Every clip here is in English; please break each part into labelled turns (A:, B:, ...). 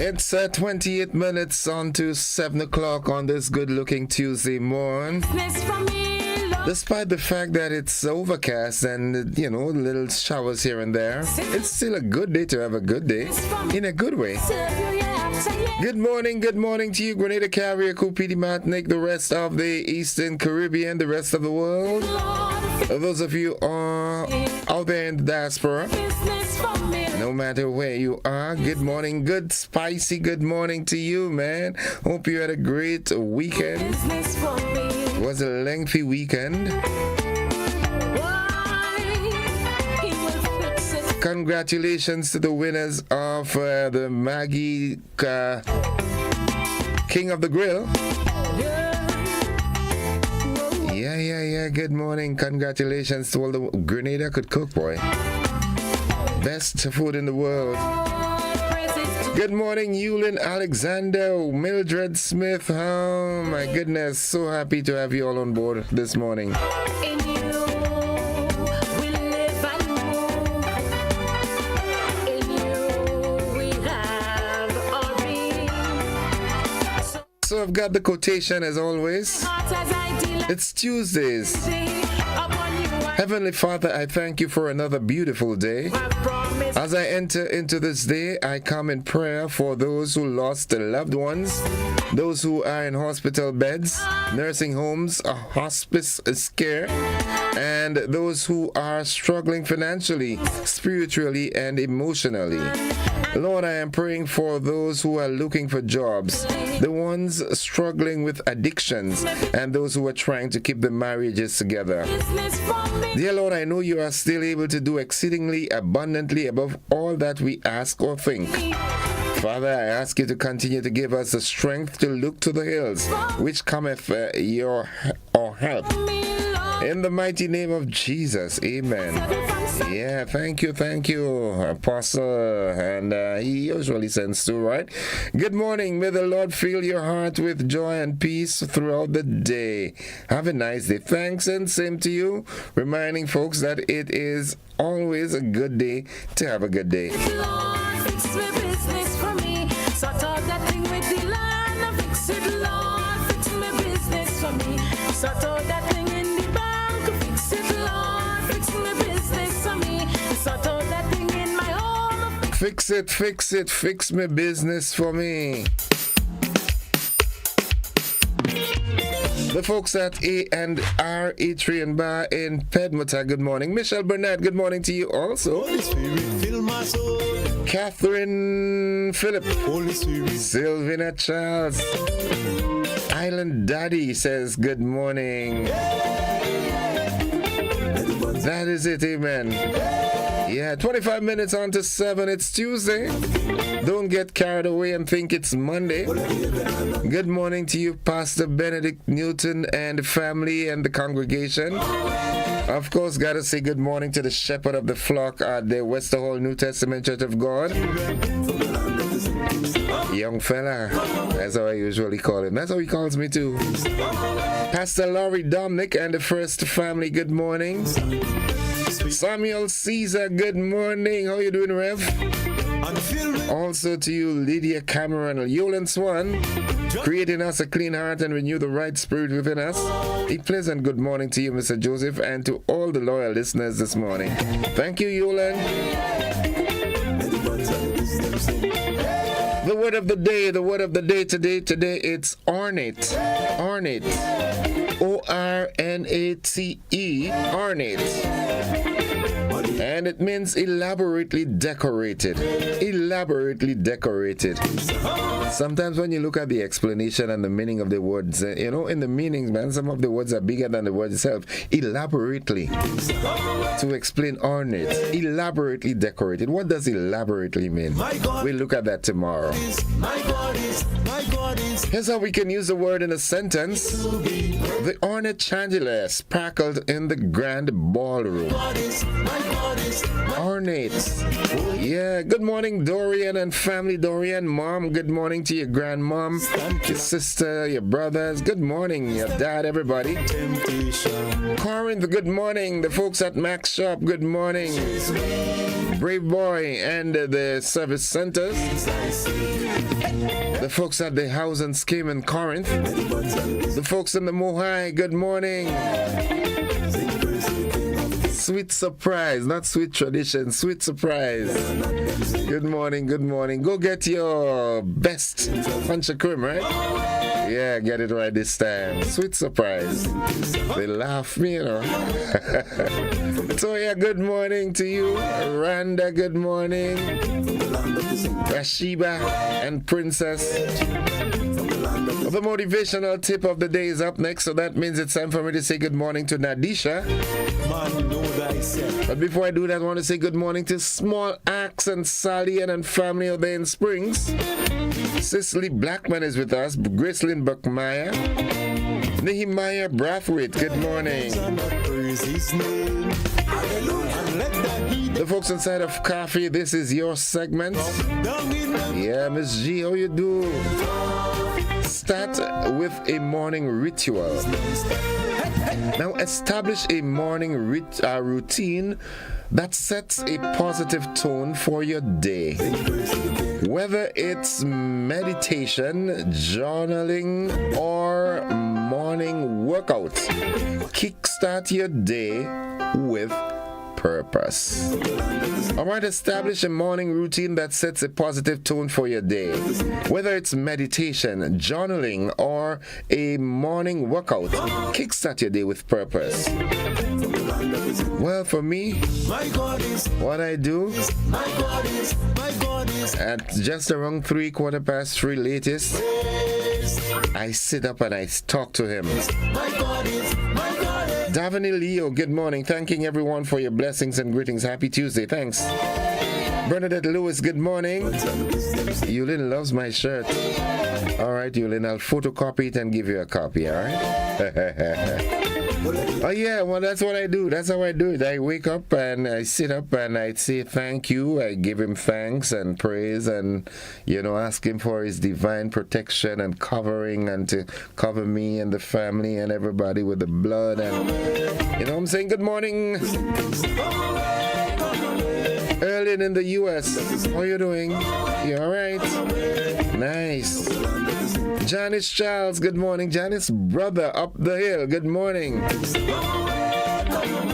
A: It's 28 minutes on to 7 o'clock on this good-looking Tuesday morning. Despite the fact that it's overcast and, little showers here and there, it's still a good day to have a good day, in a good way. Good morning to you, Grenada, Carrier, Cupidi, Martinique, the rest of the Eastern Caribbean, the rest of the world. Those of you out there in the diaspora, no matter where you are, good morning, good spicy good morning to you, man. Hope you had a great weekend. It was a lengthy weekend. Congratulations to the winners of the Maggie King of the Grill. Yeah. Good morning. Congratulations to all the Grenada could cook, boy. Best food in the world. Good morning, Yulin Alexander, Mildred Smith. Oh my goodness, so happy to have you all on board this morning. So I've got the quotation as always. It's Tuesdays. Heavenly Father, I thank you for another beautiful day. As I enter into this day, I come in prayer for those who lost their loved ones, those who are in hospital beds, nursing homes, hospice care, and those who are struggling financially, spiritually, and emotionally. Lord, I am praying for those who are looking for jobs, the ones struggling with addictions, and those who are trying to keep their marriages together. Dear Lord, I know you are still able to do exceedingly abundantly above all that we ask or think. Father, I ask you to continue to give us the strength to look to the hills, which cometh your help. In the mighty name of Jesus, amen. Yeah, thank you, Apostle. And he usually sends to, right? Good morning. May the Lord fill your heart with joy and peace throughout the day. Have a nice day. Thanks, and same to you. Reminding folks that it is always a good day to have a good day. Fix my business for me. The folks at A&R Eatery and Bar in Pedmota, good morning. Michelle Burnett, good morning to you also. Holy Spirit, fill my soul. Catherine Phillip, Holy Spirit. Sylvina Charles, Island Daddy says good morning. That is it, amen. Yeah, 25 minutes on to 7. It's Tuesday. Don't get carried away and think it's Monday. Good morning to you, Pastor Benedict Newton and the family and the congregation. Of course, gotta say good morning to the shepherd of the flock at the Wester Hall New Testament Church of God. Young fella, that's how I usually call him. That's how he calls me too. Pastor Laurie Dominic and the First Family, good morning. Samuel Caesar, good morning. How you doing, Rev? Also to you, Lydia Cameron, Yolan Swan, creating us a clean heart and renew the right spirit within us. A pleasant good morning to you, Mr. Joseph, and to all the loyal listeners this morning. Thank you, Yolan. The word of the day today, it's ornate. Ornate. O-R-N-A-T-E, ornate. And it means elaborately decorated. Elaborately decorated. Sometimes when you look at the explanation and the meaning of the words, in the meanings, man, some of the words are bigger than the word itself. Elaborately. To explain ornate. Elaborately decorated. What does elaborately mean? We'll look at that tomorrow. Here's how we can use the word in a sentence. The ornate chandelier sparkled in the grand ballroom. Ornate. Yeah, good morning, Dorian and family. Dorian, mom, good morning to your grandmom, your sister, your brothers. Good morning, your dad, everybody. Corinth, good morning. The folks at Max Shop, good morning. Brave Boy and the service centers. The folks at the House and Scheme in Corinth. The folks in the Mohai, good morning. Sweet surprise, not sweet tradition, sweet surprise. Good morning, good morning. Go get your best punch of cream, right? Yeah, get it right this time. Sweet surprise. They laugh me, you know. So yeah, good morning to you. Randa, good morning. Rashiba and Princess. The motivational tip of the day is up next, so that means it's time for me to say good morning to Nadisha. But before I do that, I want to say good morning to Small Axe and Sally and family out there in Springs. Cicely Blackman is with us. Gracelyn Buckmeyer. Nehemiah Brathwaite, good morning. The folks inside of Coffee, this is your segment. Yeah, Miss G, how you do? Start with a morning ritual. Now establish a morning routine that sets a positive tone for your day. Whether it's meditation, journaling, or morning workout, kickstart your day with purpose. Alright, establish a morning routine that sets a positive tone for your day. Whether it's meditation, journaling, or a morning workout, kickstart your day with purpose. Well, for me, what I do at just around 3:15 latest, I sit up and I talk to him. Davini Leo, good morning. Thanking everyone for your blessings and greetings. Happy Tuesday. Thanks. Bernadette Lewis, good morning. Yulin loves my shirt. All right, Yulin, I'll photocopy it and give you a copy, all right? Oh, yeah, well, that's what I do. That's how I do it. I wake up and I sit up and I say thank you. I give him thanks and praise and, ask him for his divine protection and covering and to cover me and the family and everybody with the blood. And, I'm saying good morning. Erlin in the U.S. How you doing? You all right? Nice. Janice Charles, good morning. Janice, brother up the hill, good morning.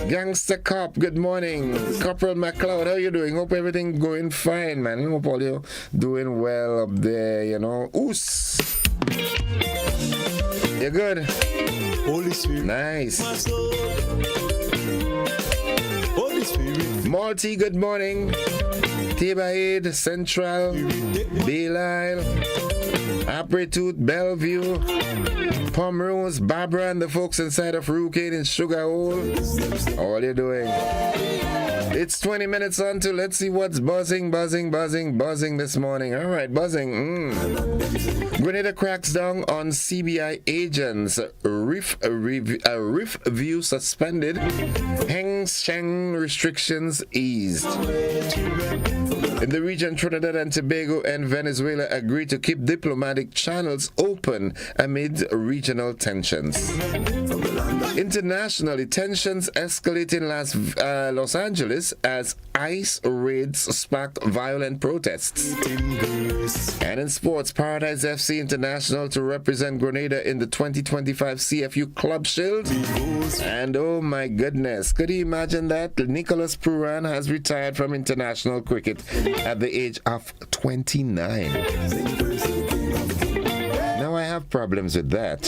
A: Gangster Cop, good morning. Corporal McLeod, how you doing? Hope everything going fine, man. Hope all you doing well up there, Oos. You good? Holy Spirit. Nice. Holy Spirit. Malty, good morning. Tibaid, Central, Belisle, Apretooth, Bellevue, Pomerose, Barbara, and the folks inside of Rookie in Sugar Hole. How are you doing? It's 20 minutes on to let's see what's buzzing this morning. All right, buzzing. Grenada cracks down on CBI agents. Reef view suspended. Heng Sheng restrictions eased. In the region, Trinidad and Tobago and Venezuela agreed to keep diplomatic channels open amid regional tensions. Internationally, tensions escalate in Los Angeles as ICE raids spark violent protests. And in sports, Paradise FC International to represent Grenada in the 2025 CFU Club Shield. And oh my goodness, could you imagine that? Nicholas Pruran has retired from international cricket at the age of 29. Now I have problems with that.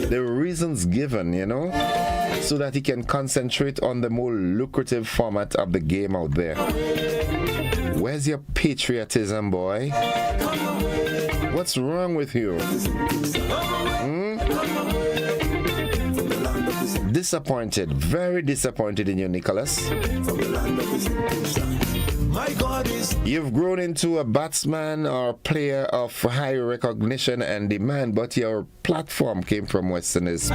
A: The reasons given, so that he can concentrate on the more lucrative format of the game out there. Where's your patriotism, boy? What's wrong with you? Disappointed, very disappointed in you, Nicholas. You've grown into a batsman or player of high recognition and demand, but your platform came from Westerners.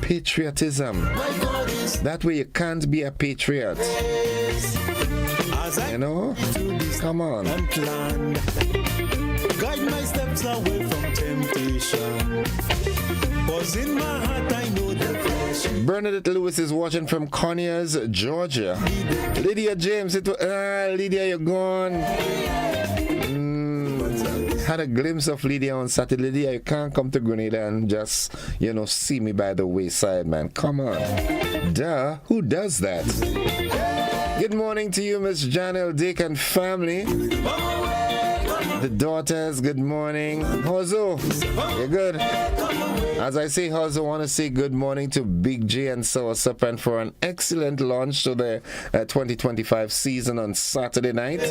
A: Patriotism. That way you can't be a patriot. You know? Come on.
B: Guide my steps away from temptation. 'Cause in my heart I know the flesh.
A: Bernadette Lewis is watching from Conyers, Georgia. Lydia James, Lydia, you're gone. Had a glimpse of Lydia on Saturday. Lydia, you can't come to Grenada and just, see me by the wayside, man. Come on. Duh, who does that? Good morning to you, Miss Janelle Dick and family. The daughters, good morning. Hozo, you're good. As I say Hozo, I want to say good morning to Big J and Soursop and for an excellent launch to the 2025 season on Saturday night.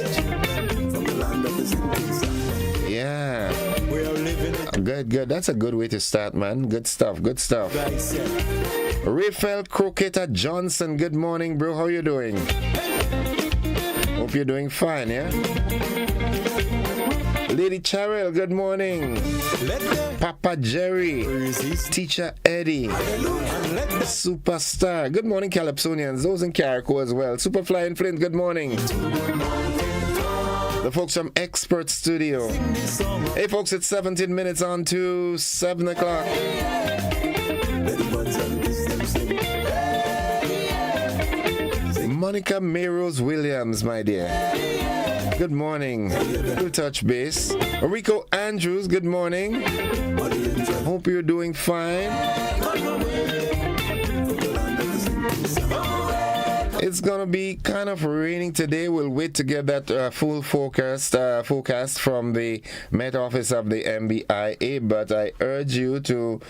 A: Yeah. Good. That's a good way to start, man. Good stuff. Raphael Croqueta Johnson, good morning, bro. How you doing? Hope you're doing fine, yeah? Lady Charel, good morning. Papa Jerry, Teacher Eddie, Superstar. Good morning, Calypsonians. Those in Carrico as well. Superfly and Flint, good morning. The folks from Expert Studio. Hey folks, it's 17 minutes on to 7 o'clock. Monica Mayrose Williams, my dear. Good morning. We'll touch base. Rico Andrews, good morning. Hope you're doing fine. It's gonna be kind of raining today. We'll wait to get that full forecast from the Met Office of the MBIA, but I urge you to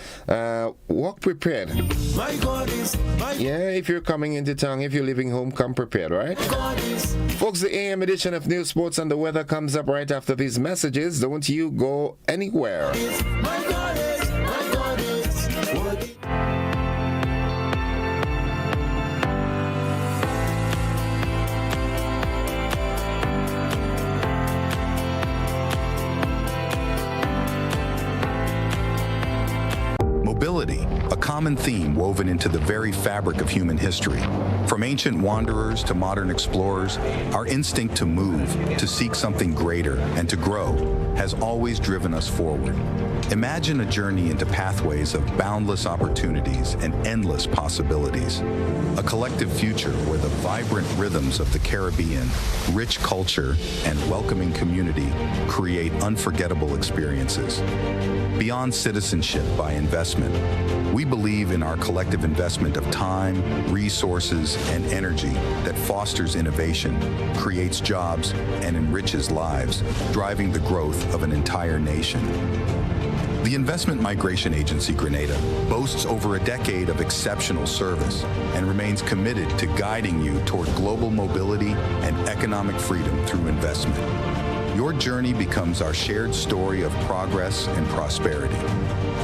A: walk prepared. Yeah, if you're coming into town, if you're leaving home, come prepared, right? Folks, the AM edition of News, Sports, and the Weather comes up right after these messages. Don't you go anywhere.
C: Mobility, a common theme woven into the very fabric of human history. From ancient wanderers to modern explorers, our instinct to move, to seek something greater, and to grow has always driven us forward. Imagine a journey into pathways of boundless opportunities and endless possibilities. A collective future where the vibrant rhythms of the Caribbean, rich culture, and welcoming community create unforgettable experiences. Beyond citizenship by investment, we believe in our collective investment of time, resources, and energy that fosters innovation, creates jobs, and enriches lives, driving the growth of an entire nation. The Investment Migration Agency Grenada boasts over a decade of exceptional service and remains committed to guiding you toward global mobility and economic freedom through investment. Your journey becomes our shared story of progress and prosperity.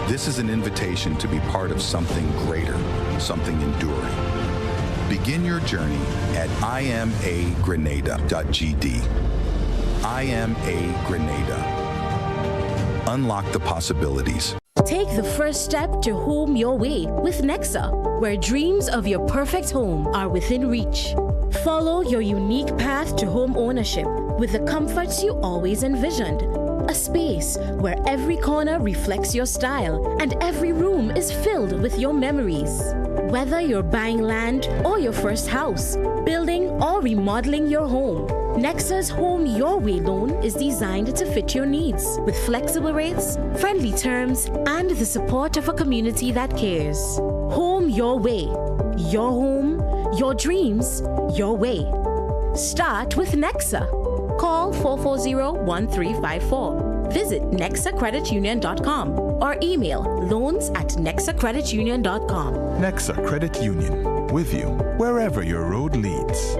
C: This is an invitation to be part of something greater, something enduring. Begin your journey at imagrenada.gd. IMA Grenada. Unlock the possibilities.
D: Take the first step to home your way with Nexa, where dreams of your perfect home are within reach. Follow your unique path to home ownership with the comforts you always envisioned. A space where every corner reflects your style and every room is filled with your memories. Whether you're buying land or your first house, building or remodeling your home, Nexa's Home Your Way loan is designed to fit your needs with flexible rates, friendly terms, and the support of a community that cares. Home Your Way. Your home, your dreams, your way. Start with Nexa. Call 440-1354. Visit nexacreditunion.com or email loans@nexacreditunion.com.
E: Nexa Credit Union, with you wherever your road leads.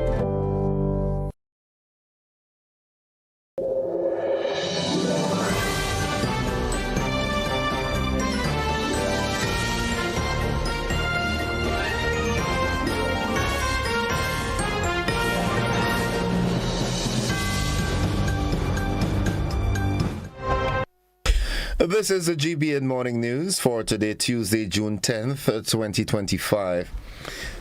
A: This is the GBN Morning News for today, Tuesday, June 10th, 2025.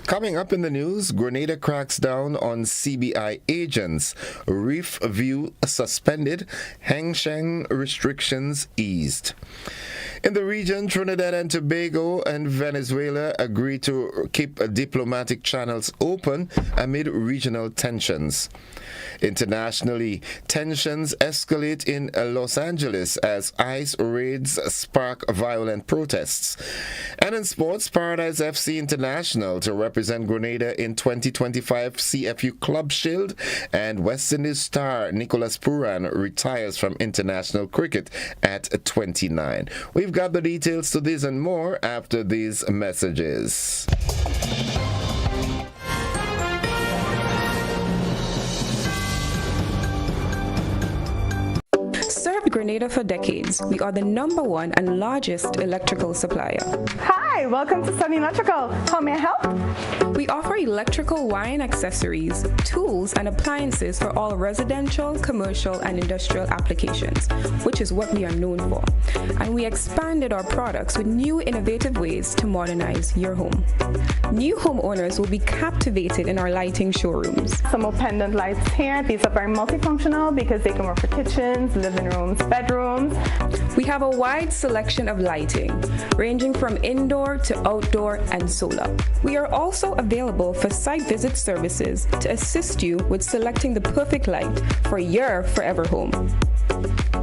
A: Coming up in the news, Grenada cracks down on CBI agents. Reef View suspended. Hang Sheng restrictions eased. In the region, Trinidad and Tobago and Venezuela agreed to keep diplomatic channels open amid regional tensions. Internationally, tensions escalate in Los Angeles as ICE raids spark violent protests. And in sports, Paradise FC International to represent Grenada in 2025 CFU Club Shield, and West Indies star Nicholas Puran retires from international cricket at 29. We've got the details to this and more after these messages.
F: Served Grenada for decades, we are the #1 and largest electrical supplier.
G: Hi, welcome to Sunny Electrical. How may I help?
F: We offer electrical wire and accessories, tools, and appliances for all residential, commercial, and industrial applications, which is what we are known for. And we expanded our products with new innovative ways to modernize your home. New homeowners will be captivated in our lighting showrooms.
G: Some more pendant lights here. These are very multifunctional because they can work for kitchens, living rooms, bedrooms.
F: We have a wide selection of lighting, ranging from indoor to outdoor and solar. We are also available for site visit services to assist you with selecting the perfect light for your forever home.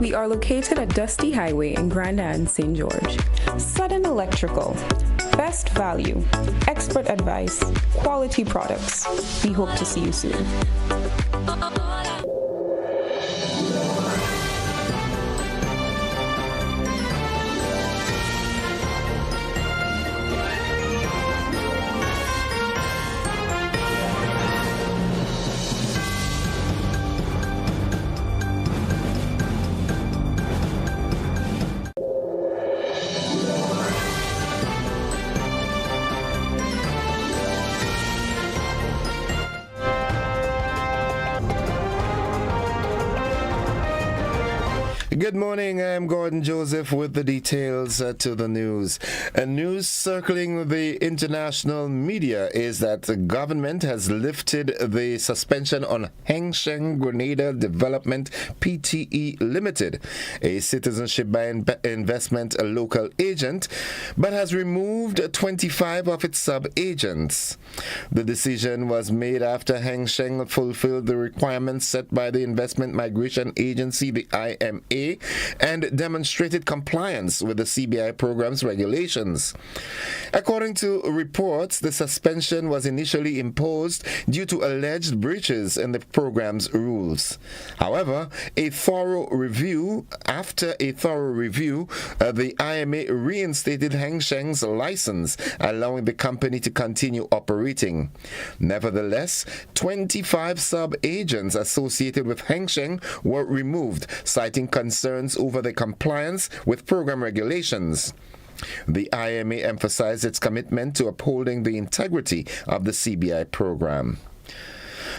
F: We are located at Dusty Highway in Grenada, St. George. Sudden Electrical. Best value, expert advice, quality products. We hope to see you soon.
A: Good morning, I'm Gordon Joseph with the details to the news. News circling the international media is that the government has lifted the suspension on Hang Sheng Grenada Development Pte. Limited, a citizenship by investment local agent, but has removed 25 of its sub-agents. The decision was made after Hang Sheng fulfilled the requirements set by the Investment Migration Agency, the IMA, and demonstrated compliance with the CBI program's regulations. According to reports, the suspension was initially imposed due to alleged breaches in the program's rules. However, after a thorough review, the IMA reinstated Hang Sheng's license, allowing the company to continue operating. Nevertheless, 25 sub-agents associated with Hang Sheng were removed, citing concerns over the compliance with program regulations. The IMA emphasized its commitment to upholding the integrity of the CBI program.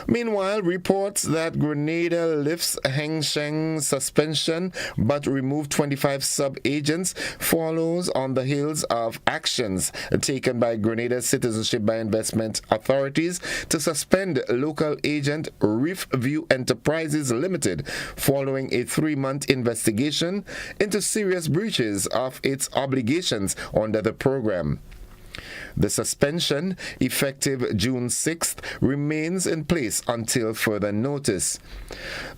A: Meanwhile, reports that Grenada lifts Hang Sheng suspension but removed 25 sub-agents follows on the heels of actions taken by Grenada Citizenship by Investment authorities to suspend local agent Reef View Enterprises Limited following a 3-month investigation into serious breaches of its obligations under the program. The suspension, effective June 6th, remains in place until further notice.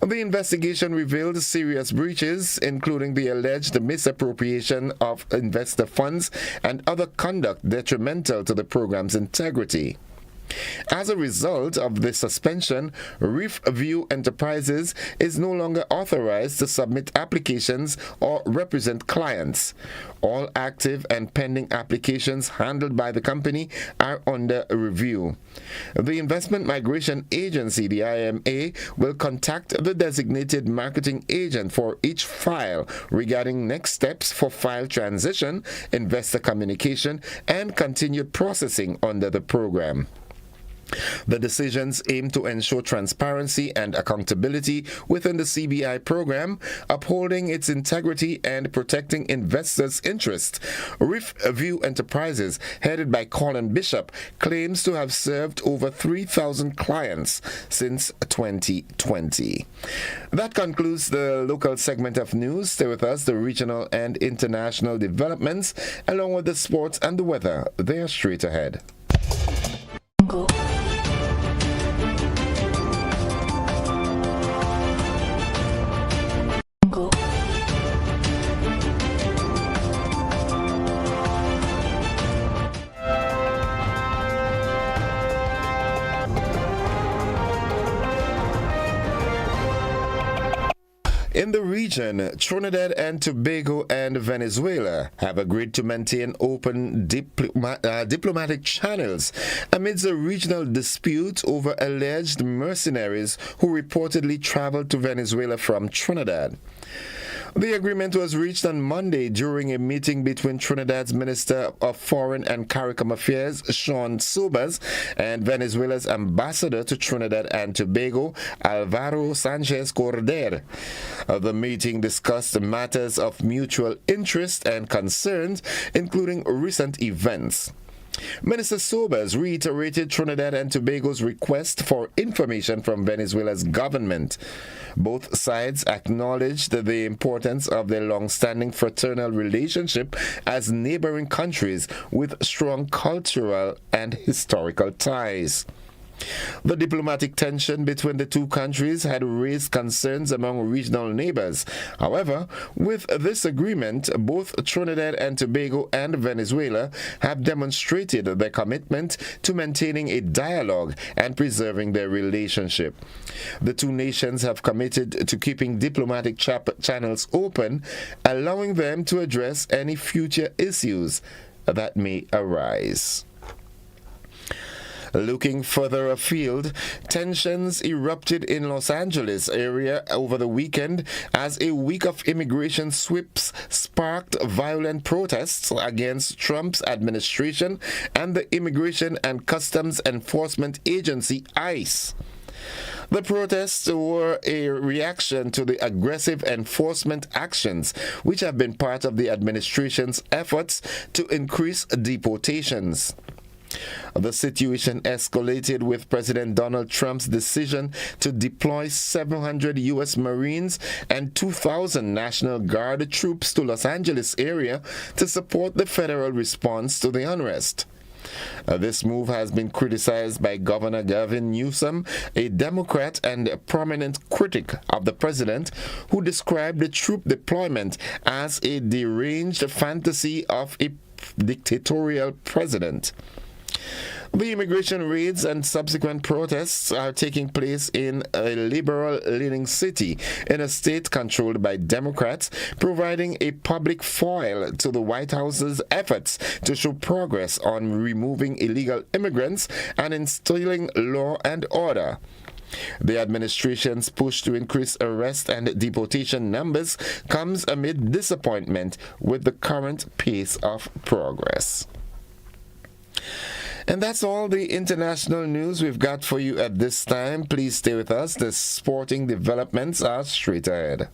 A: The investigation revealed serious breaches, including the alleged misappropriation of investor funds and other conduct detrimental to the program's integrity. As a result of the suspension, Reef View Enterprises is no longer authorized to submit applications or represent clients. All active and pending applications handled by the company are under review. The Investment Migration Agency, the IMA, will contact the designated marketing agent for each file regarding next steps for file transition, investor communication, and continued processing under the program. The decisions aim to ensure transparency and accountability within the CBI program, upholding its integrity and protecting investors' interests. View Enterprises, headed by Colin Bishop, claims to have served over 3,000 clients since 2020. That concludes the local segment of news. Stay with us. The regional and international developments, along with the sports and the weather, they are straight ahead. In the region, Trinidad and Tobago and Venezuela have agreed to maintain open diplomatic channels amidst a regional dispute over alleged mercenaries who reportedly traveled to Venezuela from Trinidad. The agreement was reached on Monday during a meeting between Trinidad's Minister of Foreign and CARICOM Affairs, Sean Sobers, and Venezuela's ambassador to Trinidad and Tobago, Alvaro Sanchez Corder. The meeting discussed matters of mutual interest and concerns, including recent events. Minister Sobers reiterated Trinidad and Tobago's request for information from Venezuela's government. Both sides acknowledged the importance of their long-standing fraternal relationship as neighboring countries with strong cultural and historical ties. The diplomatic tension between the two countries had raised concerns among regional neighbors. However, with this agreement, both Trinidad and Tobago and Venezuela have demonstrated their commitment to maintaining a dialogue and preserving their relationship. The two nations have committed to keeping diplomatic channels open, allowing them to address any future issues that may arise. Looking further afield, tensions erupted in Los Angeles area over the weekend as a week of immigration sweeps sparked violent protests against Trump's administration and the Immigration and Customs Enforcement Agency, ICE. The protests were a reaction to the aggressive enforcement actions, which have been part of the administration's efforts to increase deportations. The situation escalated with President Donald Trump's decision to deploy 700 U.S. Marines and 2,000 National Guard troops to Los Angeles area to support the federal response to the unrest. This move has been criticized by Governor Gavin Newsom, a Democrat and a prominent critic of the president, who described the troop deployment as a deranged fantasy of a dictatorial president. The immigration raids and subsequent protests are taking place in a liberal-leaning city in a state controlled by Democrats, providing a public foil to the White House's efforts to show progress on removing illegal immigrants and instilling law and order. The administration's push to increase arrest and deportation numbers comes amid disappointment with the current pace of progress. And that's all the international news we've got for you at this time. Please stay with us. The sporting developments are straight ahead.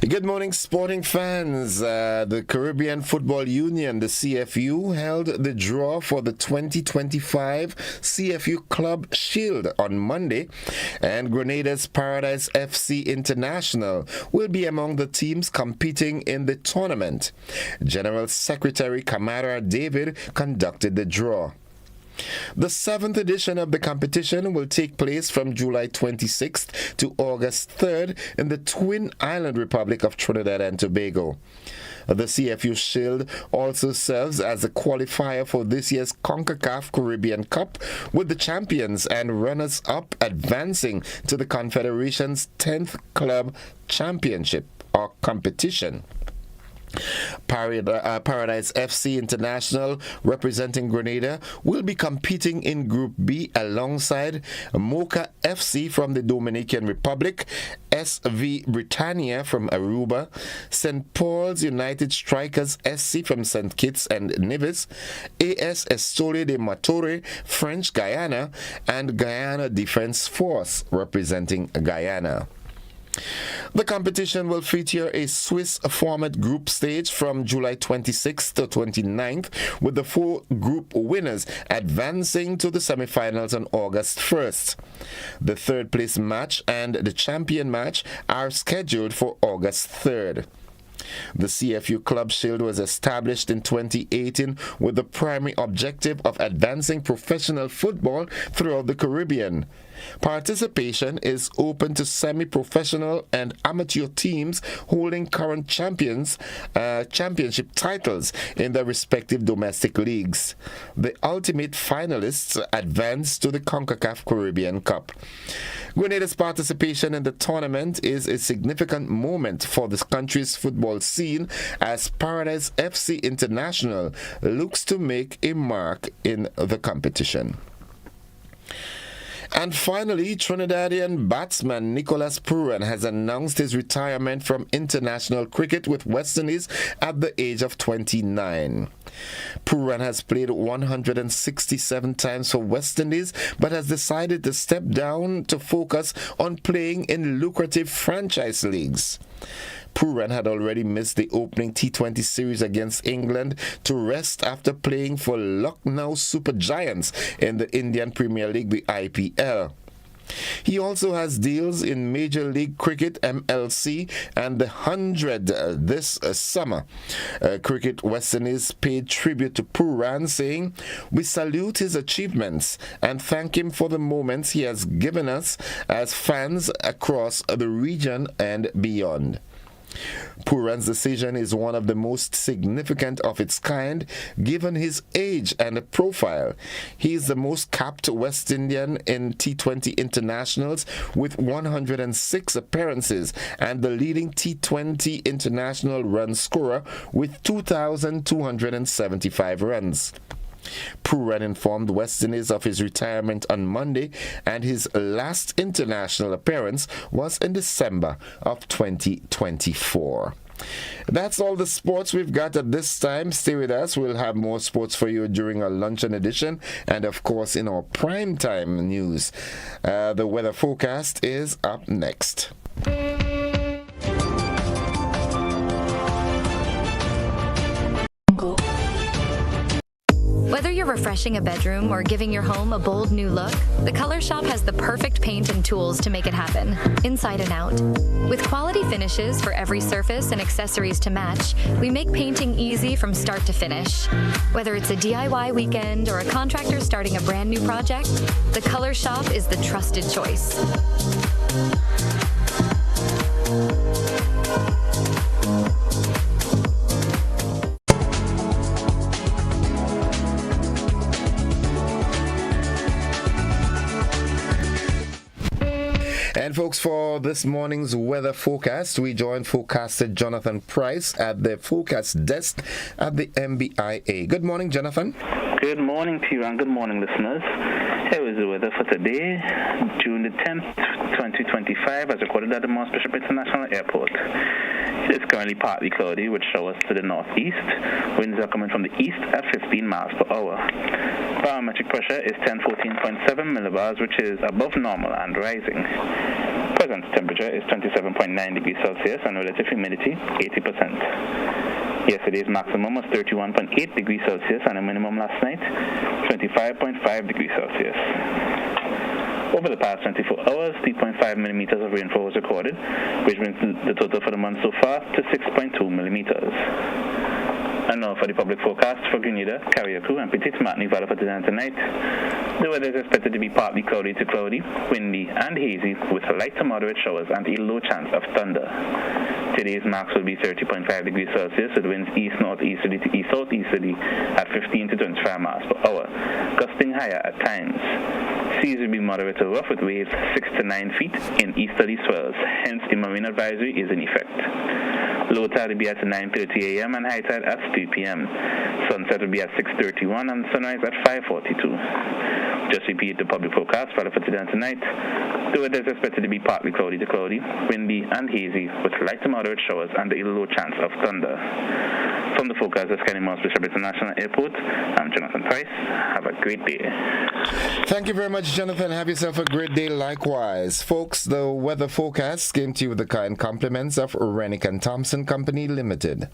A: Good morning, sporting fans. The Caribbean Football Union, the CFU, held the draw for the 2025 CFU Club Shield on Monday, and Grenada's Paradise FC International will be among the teams competing in the tournament. General Secretary Kamara David conducted the draw. The 7th edition of the competition will take place from July 26th to August 3rd in the Twin Island Republic of Trinidad and Tobago. The CFU Shield also serves as a qualifier for this year's CONCACAF Caribbean Cup, with the champions and runners-up advancing to the Confederation's 10th Club Championship or competition. Paradise FC International, representing Grenada, will be competing in Group B alongside Mocha FC from the Dominican Republic, SV Britannia from Aruba, St. Paul's United Strikers SC from St. Kitts and Nevis, AS Estole de Matore, French Guyana, and Guyana Defense Force, representing Guyana. The competition will feature a Swiss format group stage from July 26th to 29th, with the 4 group winners advancing to the semifinals on August 1st. The third place match and the champion match are scheduled for August 3rd. The CFU Club Shield was established in 2018 with the primary objective of advancing professional football throughout the Caribbean. Participation is open to semi-professional and amateur teams holding current championship titles in their respective domestic leagues. The ultimate finalists advance to the CONCACAF Caribbean Cup. Grenada's participation in the tournament is a significant moment for the country's football scene as Paradise FC International looks to make a mark in the competition. And finally, Trinidadian batsman Nicholas Pooran has announced his retirement from international cricket with West Indies at the age of 29. Pooran has played 167 times for West Indies, but has decided to step down to focus on playing in lucrative franchise leagues. Pooran had already missed the opening T20 series against England to rest after playing for Lucknow Super Giants in the Indian Premier League, the IPL. He also has deals in Major League Cricket, MLC, and the 100 this summer. Cricket West Indies paid tribute to Pooran, saying, "We salute his achievements and thank him for the moments he has given us as fans across the region and beyond." Pooran's decision is one of the most significant of its kind, given his age and profile. He is the most capped West Indian in T20 internationals with 106 appearances and the leading T20 international run scorer with 2,275 runs. Pooran informed West Indies of his retirement on Monday, and his last international appearance was in December of 2024. That's all the sports we've got at this time. Stay with us. We'll have more sports for you during our luncheon edition and, of course, in our prime time news. The weather forecast is up next.
H: Whether you're refreshing a bedroom or giving your home a bold new look, the Color Shop has the perfect paint and tools to make it happen, inside and out. With quality finishes for every surface and accessories to match, we make painting easy from start to finish. Whether it's a DIY weekend or a contractor starting a brand new project, the Color Shop is the trusted choice.
A: And folks, for this morning's weather forecast, we join forecaster Jonathan Price at the forecast desk at the MBIA. Good morning, Jonathan.
I: Good morning to you and good morning, listeners. Here is the weather for today, June the 10th, 2025, as recorded at the Mount Bishop International Airport. It is currently partly cloudy with showers to the northeast. Winds are coming from the east at 15 miles per hour. Barometric pressure is 1014.7 millibars, which is above normal and rising. Present temperature is 27.9 degrees Celsius and relative humidity 80%. Yesterday's maximum was 31.8 degrees Celsius and a minimum last night 25.5 degrees Celsius. Over the past 24 hours, 3.5 millimeters of rainfall was recorded, which brings the total for the month so far to 6.2 millimeters. And now for the public forecast for Grenada, Carriacou, and Petite Martinique Valley for today and tonight. The weather is expected to be partly cloudy to cloudy, windy and hazy, with light to moderate showers and a low chance of thunder. Today's max will be 30.5 degrees Celsius with winds east-northeasterly to east-southeasterly at 15 to 25 miles per hour, gusting higher at times. Seas will be moderate to rough with waves 6 to 9 feet in easterly swells, hence the marine advisory is in effect. Low tide will be at 9:30 a.m. and high tide at 3 p.m. Sunset will be at 6:31 and sunrise at 5:42. Just repeat the public forecast for today and tonight. The weather is expected to be partly cloudy to cloudy, windy and hazy with light to moderate showers and a low chance of thunder. From the forecast of Skyline Moss Bishop International Airport, I'm Jonathan Price. Have a great day.
A: Thank you very much, Jonathan. Have yourself a great day likewise. Folks, the weather forecast came to you with the kind compliments of Rennick and Thompson Company Limited.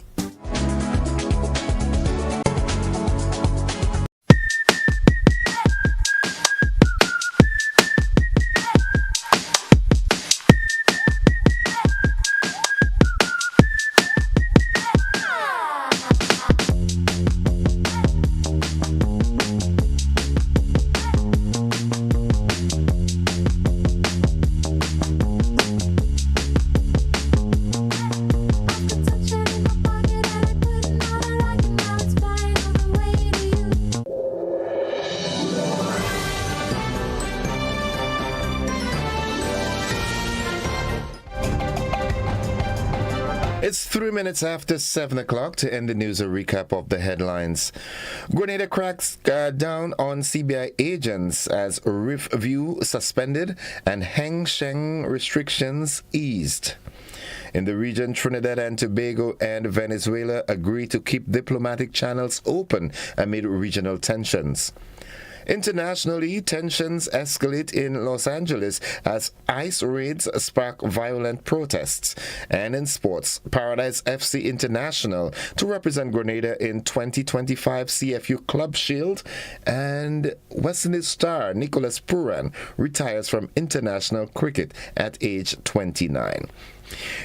A: It's 3 minutes after 7 o'clock to end the news, a recap of the headlines. Grenada cracks down on CBI agents as review suspended and Heng Sheng restrictions eased. In the region, Trinidad and Tobago and Venezuela agree to keep diplomatic channels open amid regional tensions. Internationally, tensions escalate in Los Angeles as ICE raids spark violent protests. And in sports, Paradise FC International to represent Grenada in 2025 CFU Club Shield, and West Indies star Nicholas Puran retires from international cricket at age 29.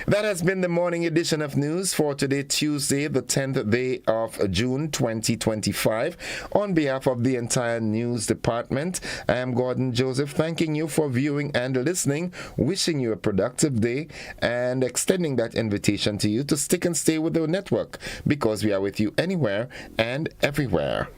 A: That has been the morning edition of news for today, Tuesday, the 10th day of June 2025. On behalf of the entire news department, I am Gordon Joseph, thanking you for viewing and listening, wishing you a productive day, and extending that invitation to you to stick and stay with the network, because we are with you anywhere and everywhere.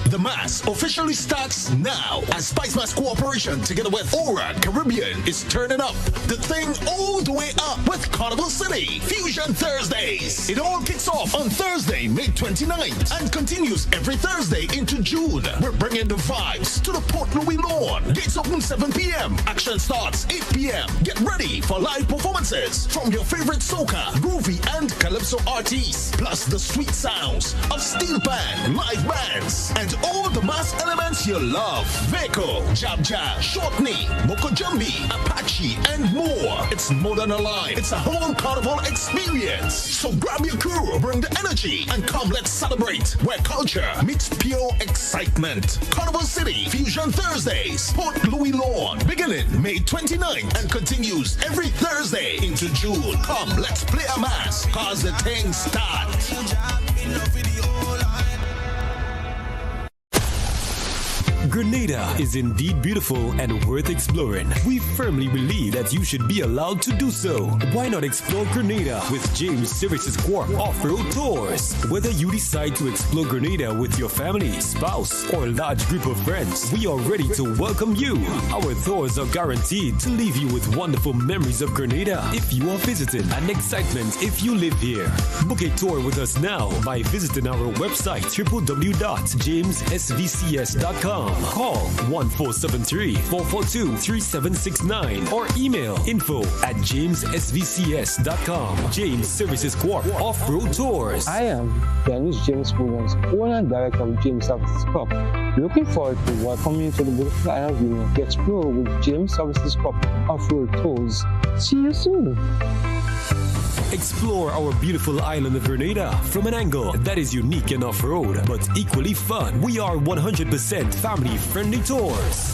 J: The Mass officially starts now as Spice Mass Cooperation together with Aura Caribbean is turning up the thing all the way up with Carnival City Fusion Thursdays. It all kicks off on Thursday, May 29th and continues every Thursday into June. We're bringing the vibes to the Port Louis lawn. Gates open 7 p.m. Action starts 8 p.m. Get ready for live performances from your favorite soca, groovy and calypso artists, plus the sweet sounds of steel band, live bands, and all the mass elements you love. Veko, Jab Jab, Shortney, Mokojumbi, Apache, and more. It's more than a line. It's a whole carnival experience. So grab your crew, bring the energy, and come let's celebrate where culture meets pure excitement. Carnival City Fusion Thursdays, Port Louis Lawn, beginning May 29th and continues every Thursday into June. Come, let's play a mass, cause the thing starts.
K: Grenada is indeed beautiful and worth exploring. We firmly believe that you should be allowed to do so. Why not explore Grenada with James Services Corp Off-Road Tours? Whether you decide to explore Grenada with your family, spouse, or large group of friends, we are ready to welcome you. Our tours are guaranteed to leave you with wonderful memories of Grenada if you are visiting and excitement if you live here. Book a tour with us now by visiting our website www.jamessvcs.com. Call 1473-442-3769 or email info@jamessvcs.com. James Services Corp Off-Road Tours.
L: I am Dennis James Williams, owner and director of James Services Corp. Looking forward to welcoming you to the beautiful island of Union to explore with James Services Corp Off-Road Tours. See you soon.
K: Explore our beautiful island of Grenada from an angle that is unique and off-road, but equally fun. We are 100% family-friendly tours.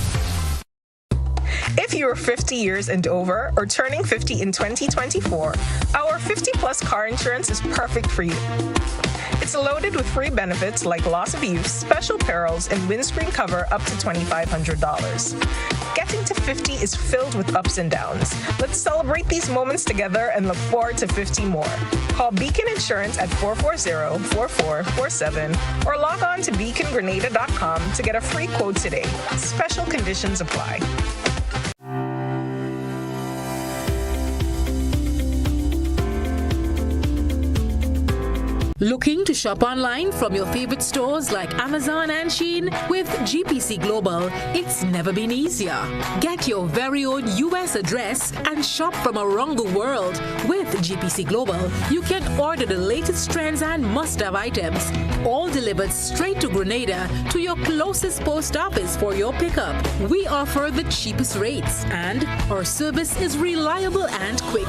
M: If you are 50 years and over or turning 50 in 2024, our 50-plus car insurance is perfect for you. It's loaded with free benefits like loss of use, special perils, and windscreen cover up to $2,500. Getting to 50 is filled with ups and downs. Let's celebrate these moments together and look forward to 50 more. Call Beacon Insurance at 440-4447 or log on to beacongrenada.com to get a free quote today. Special conditions apply.
N: Looking to shop online from your favorite stores like Amazon and Shein? With GPC Global, it's never been easier. Get your very own US address and shop from around the world. With GPC Global, you can order the latest trends and must-have items, all delivered straight to Grenada to your closest post office for your pickup. We offer the cheapest rates, and our service is reliable and quick.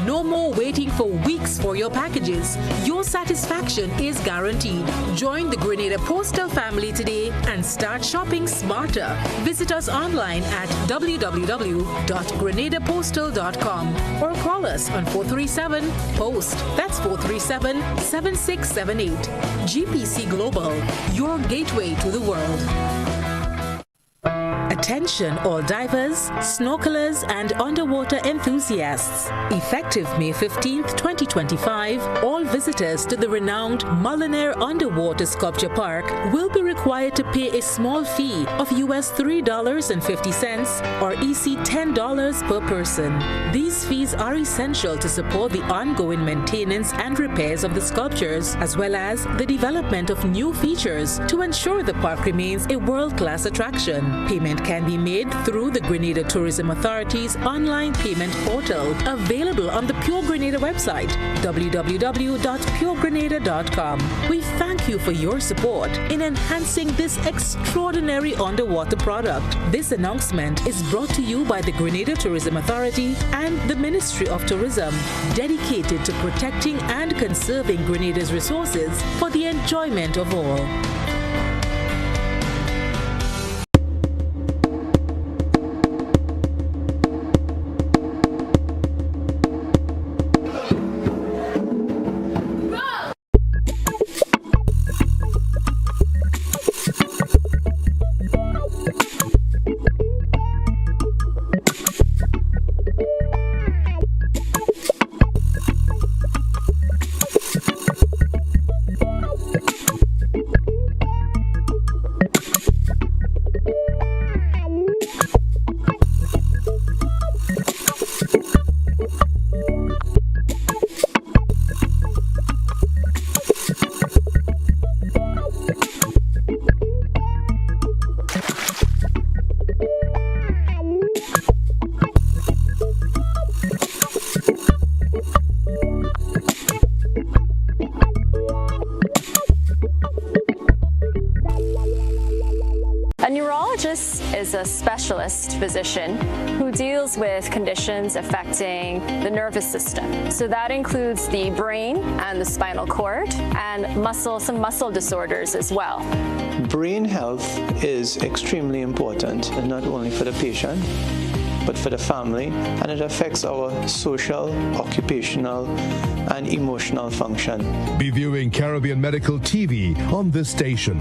N: No more waiting for weeks for your packages. Your satisfaction is guaranteed. Join the Grenada Postal family today and start shopping smarter. Visit us online at www.grenadapostal.com or call us on 437-POST. That's 437-7678. GPC Global, your gateway to the world. Attention all divers, snorkelers, and underwater enthusiasts. Effective May 15th, 2025, all visitors to the renowned Mullinair Underwater Sculpture Park will be required to pay a small fee of US $3.50 or EC $10 per person. These fees are essential to support the ongoing maintenance and repairs of the sculptures, as well as the development of new features to ensure the park remains a world-class attraction. Payment can be made through the Grenada Tourism Authority's online payment portal, available on the Pure Grenada website, www.puregrenada.com. We thank you for your support in enhancing this extraordinary underwater product. This announcement is brought to you by the Grenada Tourism Authority and the Ministry of Tourism, dedicated to protecting and conserving Grenada's resources for the enjoyment of all.
O: A neurologist is a specialist physician who deals with conditions affecting the nervous system. So that includes the brain and the spinal cord and some muscle disorders as well.
P: Brain health is extremely important, not only for the patient, but for the family, and it affects our social, occupational, and emotional function.
Q: Be viewing Caribbean Medical TV on this station.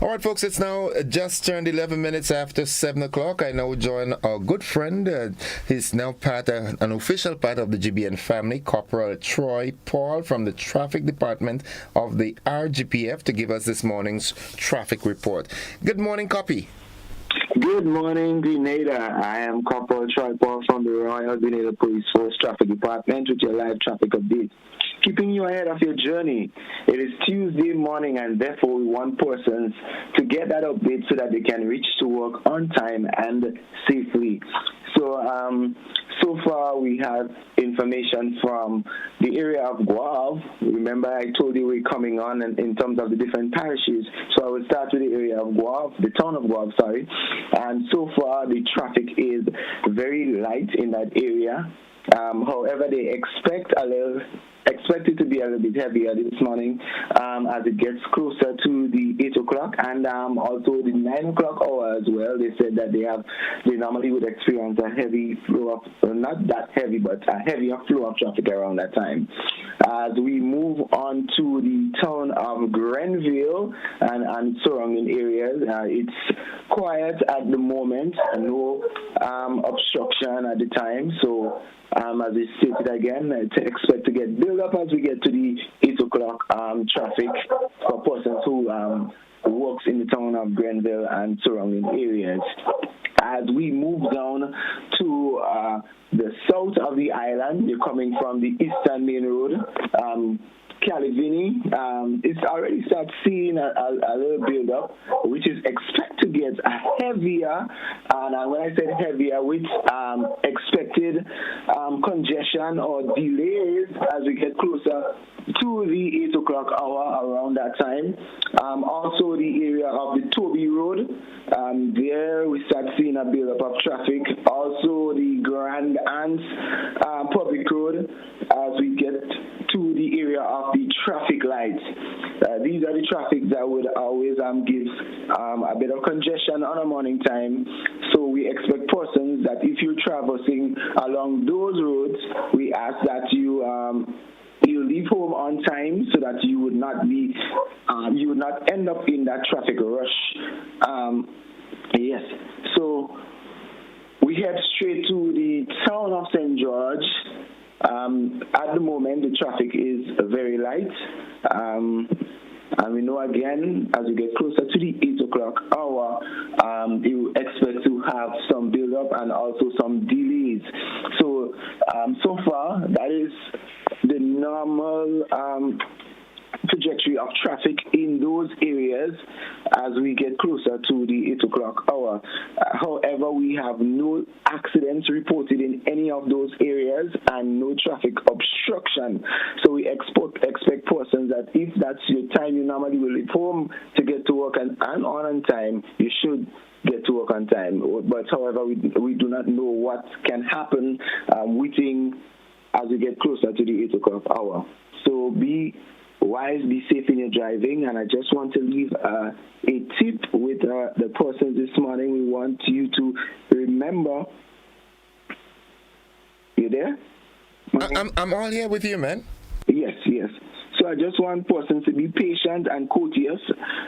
A: All right, folks, it's now just turned 11 minutes after 7 o'clock. I now join our good friend. He's now an official part of the GBN family, Corporal Troy Paul from the Traffic Department of the RGPF, to give us this morning's traffic report. Good morning, Copy.
R: Good morning, Grenada. I am Corporal Troy Paul from the Royal Grenada Police Force Traffic Department with your live traffic update. keeping you ahead of your journey. It is Tuesday morning, and therefore we want persons to get that update so that they can reach to work on time and safely. So far we have information from the area of Guave. Remember, I told you we're coming on in terms of the different parishes. So I will start with the area of Guave, the town of Guave, sorry. And so far the traffic is very light in that area. However, they expect it to be a little bit heavier this morning as it gets closer to the 8 o'clock and also the 9 o'clock hour as well. They said that they normally would experience a heavy flow of, not that heavy, but a heavier flow of traffic around that time. As we move on to the town of Grenville and surrounding areas, it's quiet at the moment, no obstruction at the time. So as we stated again, expect to get built up as we get to the 8 o'clock traffic for persons who works in the town of Grenville and surrounding areas. As we move down to the south of the island, you're coming from the Eastern Main Road, Calivini, it's already start seeing a little build up, which is expected to get a heavier, and when I said heavier, with expected congestion or delays as we get closer to the 8 o'clock hour around that time. Also the area of the Toby Road, there we start seeing a build up of traffic. Also the Grand Anse Public Road as we get to the area of the traffic lights. These are the traffic that would always give a bit of congestion on a morning time. So we expect persons that if you're traversing along those roads, we ask that you leave home on time so that you would not end up in that traffic rush. Yes. So we head straight to the town of St. George. At the moment, the traffic is very light. And we know again, as we get closer to the 8 o'clock hour, you expect to have some build-up and also some delays. So, so far, that is the normal trajectory of traffic in those areas as we get closer to the 8 o'clock hour. However, we have no accidents reported in any of those areas and no traffic obstruction. So we expect persons that if that's your time you normally will leave home to get to work and on time, you should get to work on time. But however, we do not know what can happen waiting as we get closer to the 8 o'clock hour. So be wise, be safe in your driving, and I just want to leave a tip with the persons this morning. We want you to remember. You there?
A: I'm all here with you, man.
R: Yes. So I just want persons to be patient and courteous.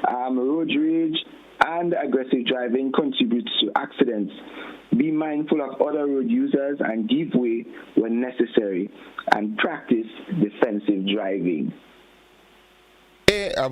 R: Road rage and aggressive driving contributes to accidents. Be mindful of other road users and give way when necessary, and practice defensive driving.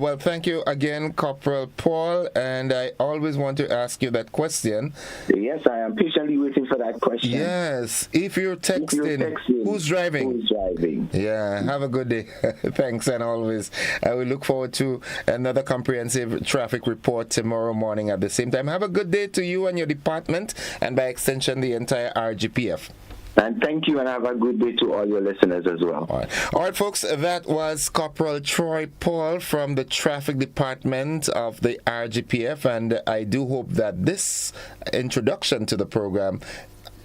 A: Well, thank you again, Corporal Paul, and I always want to ask you that question.
R: Yes, I am patiently waiting for that question.
A: Yes, if you're texting, who's driving?
R: Who's driving?
A: Yeah, have a good day. Thanks, and always. I will look forward to another comprehensive traffic report tomorrow morning at the same time. Have a good day to you and your department, and by extension, the entire RGPF.
R: And thank you, and have a good day to all your listeners as well.
A: All right, folks, that was Corporal Troy Paul from the Traffic Department of the RGPF, and I do hope that this introduction to the program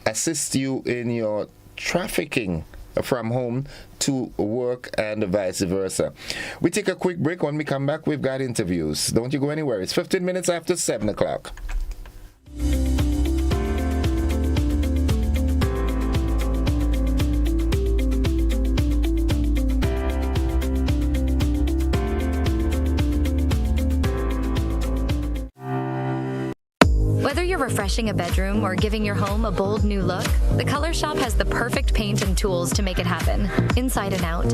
A: assists you in your trafficking from home to work and vice versa. We take a quick break. When we come back, we've got interviews. Don't you go anywhere. It's 15 minutes after 7 o'clock.
H: Whether you're refreshing a bedroom or giving your home a bold new look, the Color Shop has the perfect paint and tools to make it happen, inside and out.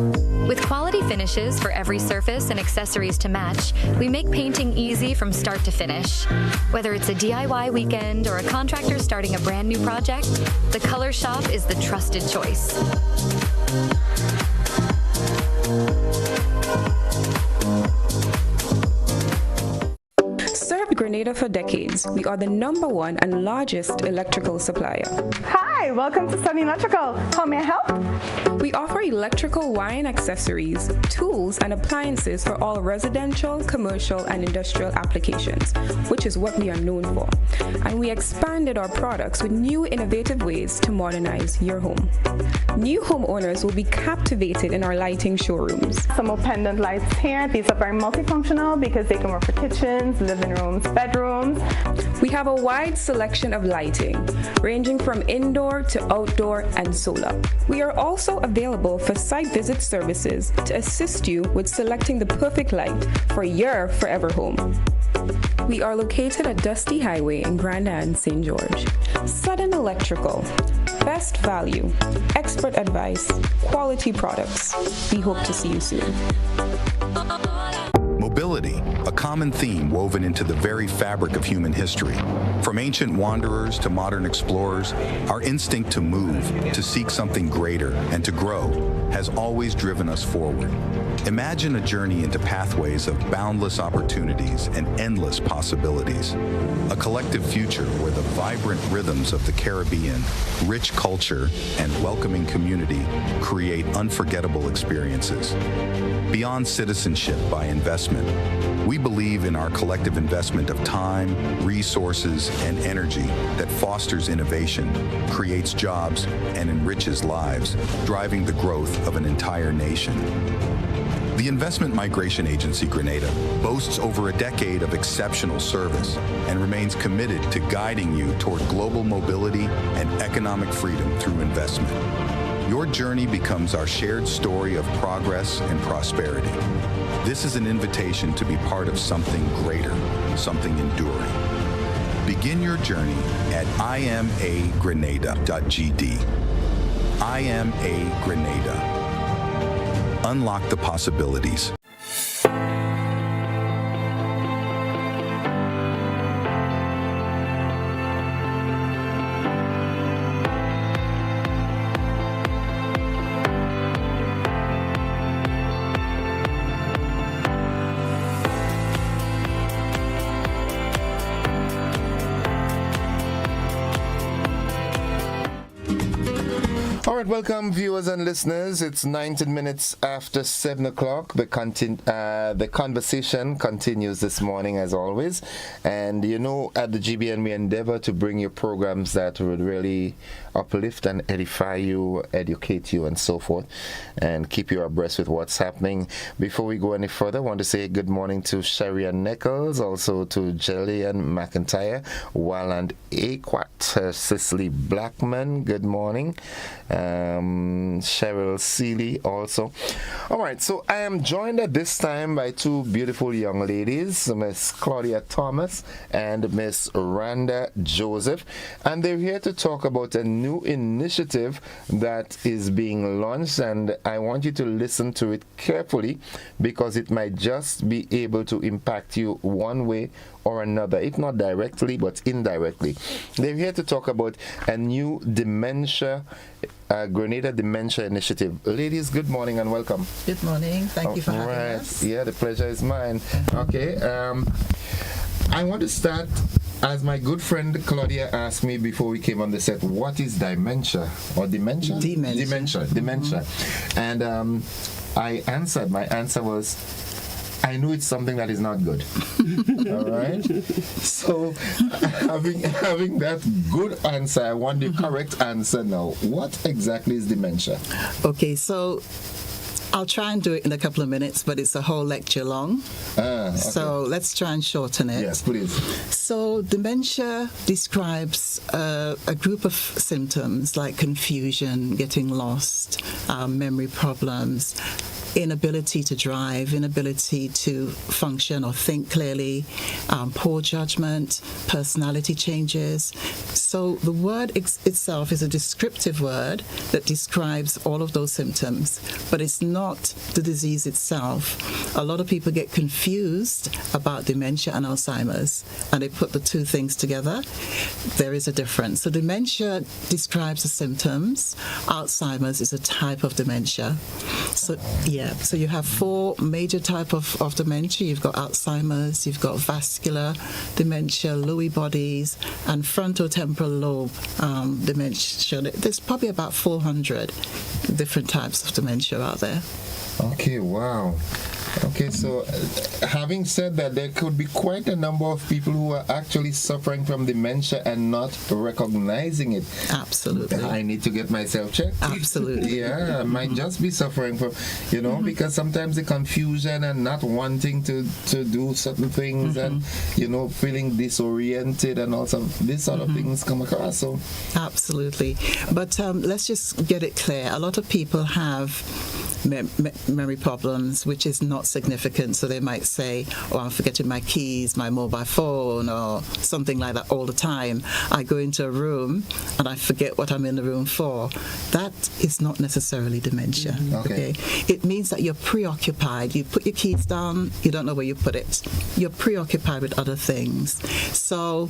H: With quality finishes for every surface and accessories to match, we make painting easy from start to finish. Whether it's a DIY weekend or a contractor starting a brand new project, the Color Shop is the trusted choice.
F: Grenada for decades. We are the #1 and largest electrical supplier.
G: Hi, welcome to Sunny Electrical. How may I help?
F: We offer electrical wire and accessories, tools, and appliances for all residential, commercial, and industrial applications, which is what we are known for. And we expanded our products with new innovative ways to modernize your home. New homeowners will be captivated in our lighting showrooms.
G: Some more pendant lights here. These are very multifunctional because they can work for kitchens, living rooms, bedrooms.
F: We have a wide selection of lighting, ranging from indoor to outdoor and solar. We are also available for site visit services to assist you with selecting the perfect light for your forever home. We are located at Dusty Highway in Grenada and St. George. Sudden Electrical. Best value, expert advice, quality products. We hope to see you soon.
C: Mobility, a common theme woven into the very fabric of human history. From ancient wanderers to modern explorers, our instinct to move, to seek something greater, and to grow has always driven us forward. Imagine a journey into pathways of boundless opportunities and endless possibilities. A collective future where the vibrant rhythms of the Caribbean, rich culture, and welcoming community create unforgettable experiences. Beyond citizenship by investment, we believe in our collective investment of time, resources, and energy that fosters innovation, creates jobs, and enriches lives, driving the growth of an entire nation. The Investment Migration Agency Grenada boasts over a decade of exceptional service and remains committed to guiding you toward global mobility and economic freedom through investment. Your journey becomes our shared story of progress and prosperity. This is an invitation to be part of something greater, something enduring. Begin your journey at imagrenada.gd. IMA Grenada. Unlock the possibilities.
A: All right, welcome viewers and listeners. It's 19 minutes after 7 o'clock. The conversation continues this morning as always. And you know, at the GBN we endeavor to bring you programs that would really uplift and edify you, educate you and so forth, and keep you abreast with what's happening. Before we go any further, I want to say good morning to Sherry and Nichols, also to Jillian McIntyre, Walland Aquat, Cicely Blackman, good morning. Cheryl Seeley also. All right, so I am joined at this time by two beautiful young ladies, Miss Claudia Thomas and Miss Randa Joseph, and they're here to talk about a new initiative that is being launched, and I want you to listen to it carefully because it might just be able to impact you one way or another, if not directly, but indirectly. They're here to talk about a new dementia, Grenada Dementia Initiative. Ladies, good morning and welcome.
S: Good morning. Thank you for having us.
A: Yeah, the pleasure is mine. Okay, I want to start, as my good friend Claudia asked me before we came on the set, what is dementia or dementia? Dementia. And I answered, my answer was, I know it's something that is not good. All right. So, having that good answer, I want the correct answer now. What exactly is dementia?
S: Okay, so I'll try and do it in a couple of minutes, but it's a whole lecture long. Okay. So let's try and shorten it.
A: Yes, please.
S: So dementia describes a group of symptoms like confusion, getting lost, memory problems, inability to drive, inability to function or think clearly, poor judgment, personality changes. So the word itself is a descriptive word that describes all of those symptoms, but it's not the disease itself. A lot of people get confused about dementia and Alzheimer's, and they put the two things together. There is a difference. So dementia describes the symptoms. Alzheimer's is a type of dementia. So, yeah. Yeah, so you have 4 major type of dementia. You've got Alzheimer's, you've got vascular dementia, Lewy bodies, and frontotemporal lobe dementia. There's probably about 400 different types of dementia out there.
A: Okay, wow. Okay, so having said that, there could be quite a number of people who are actually suffering from dementia and not recognizing it.
S: Absolutely.
A: I need to get myself checked.
S: Absolutely.
A: Yeah, I might just be suffering from, because sometimes the confusion and not wanting to do certain things and, feeling disoriented and also this sort of things come across. So
S: absolutely. But let's just get it clear. A lot of people have memory problems, which is not significant. So they might say, I'm forgetting my keys, my mobile phone, or something like that all the time. I go into a room and I forget what I'm in the room for. That is not necessarily dementia. Okay. It means that you're preoccupied. You put your keys down, you don't know where you put it. You're preoccupied with other things. So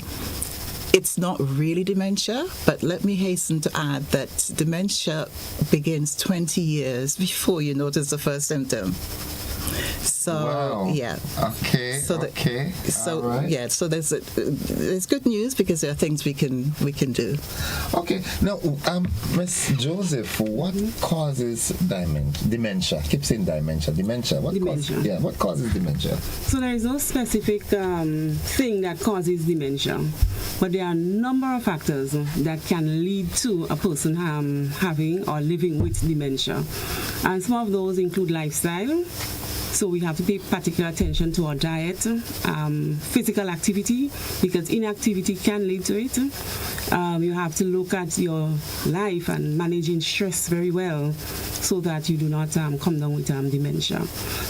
S: it's not really dementia, but let me hasten to add that dementia begins 20 years before you notice the first symptom. So
A: wow.
S: Yeah.
A: Okay.
S: So
A: right.
S: Yeah. So there's good news because there are things we can do.
A: Okay. Now, Miss Joseph, what causes dementia? I keep saying dementia. What causes dementia?
T: So there is no specific thing that causes dementia, but there are a number of factors that can lead to a person having or living with dementia, and some of those include lifestyle. So we have to pay particular attention to our diet, physical activity, because inactivity can lead to it. You have to look at your life and managing stress very well so that you do not come down with dementia.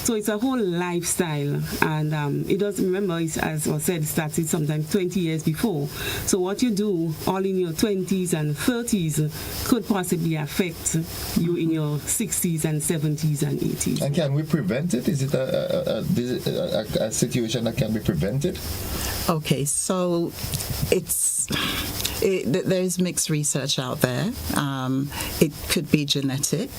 T: So it's a whole lifestyle, and it does, remember, as was said, it started sometimes 20 years before. So what you do all in your 20s and 30s could possibly affect you in your 60s and 70s and 80s.
A: And can we prevent it? Is it a situation that can be prevented?
S: Okay, so there's mixed research out there. It could be genetic,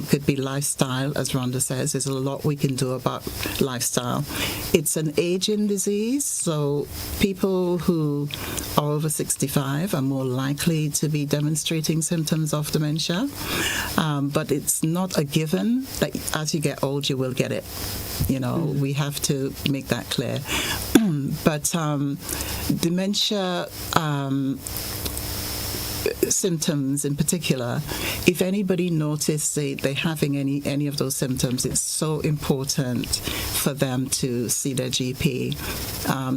S: could be lifestyle, as Rhonda says. There's a lot we can do about lifestyle. It's an aging disease, so people who are over 65 are more likely to be demonstrating symptoms of dementia. But it's not a given that as you get old, you will get it. We have to make that clear. But dementia symptoms in particular, if anybody notices they're having any of those symptoms, it's so important for them to see their GP.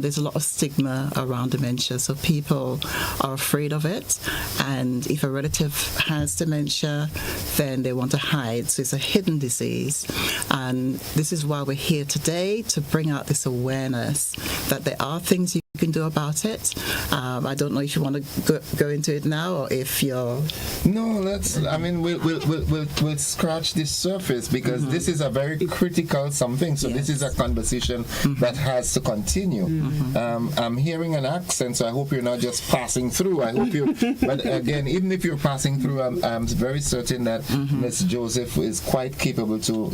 S: There's a lot of stigma around dementia, so people are afraid of it, and if a relative has dementia, then they want to hide. So it's a hidden disease, and this is why we're here today, to bring out this awareness that there are things you can do about it. I don't know if you want to go into it now, or if you're...
A: No, we'll scratch the surface, because this is a very critical something. So this is a conversation that has to continue. I'm hearing an accent, so I hope you're not just passing through. I hope you. But again, even if you're passing through, I'm very certain that Miss Joseph is quite capable to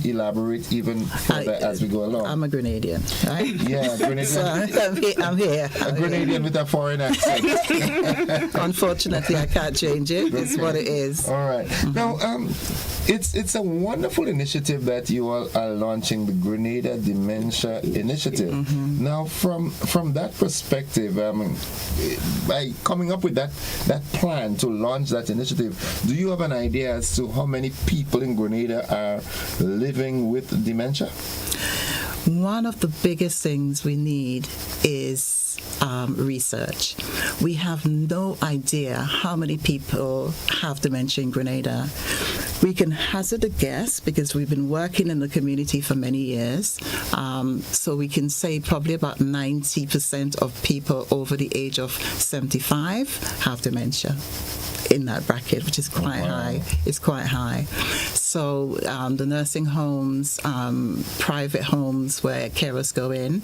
A: elaborate even further as we go along.
S: I'm a Grenadian, right?
A: Yeah, Grenadian.
S: So I'm here.
A: A Grenadian with a foreign accent.
S: Unfortunately, I can't change it. It's what it is.
A: All right. Now, it's a wonderful initiative that you all are launching, the Grenada Dementia Initiative. Now, from that perspective, by coming up with that plan to launch that initiative, do you have an idea as to how many people in Grenada are living with dementia?
S: One of the biggest things we need is research. We have no idea how many people have dementia in Grenada. We can hazard a guess because we've been working in the community for many years. So we can say probably about 90% of people over the age of 75 have dementia in that bracket, which is quite high. It's quite high. So the nursing homes, private homes where carers go in,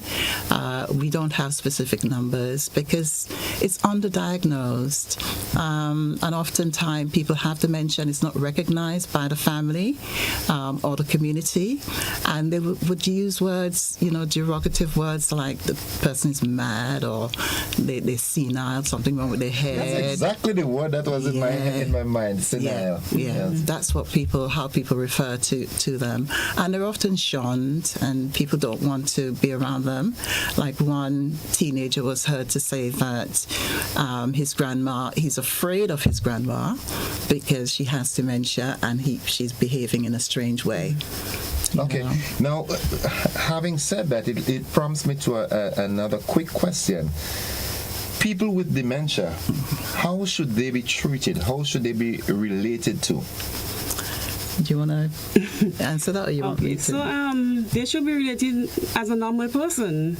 S: we don't have specific numbers because it's underdiagnosed. And oftentimes people have dementia and it's not recognized by the family or the community. And they would use words, derogative words like the person is mad or they're senile, something wrong with their head.
A: That's exactly the word that was in my mind, senile.
S: Yeah. That's how people refer to them. And they're often shunned and people don't want to be around them. Like one teenager was heard to say that his grandma, he's afraid of his grandma because she has dementia and she's behaving in a strange way.
A: Okay. Now, having said that, it prompts me to another quick question. People with dementia, how should they be treated? How should they be related to?
S: Do you want to answer that, or you want me to?
T: So they should be related as a normal person.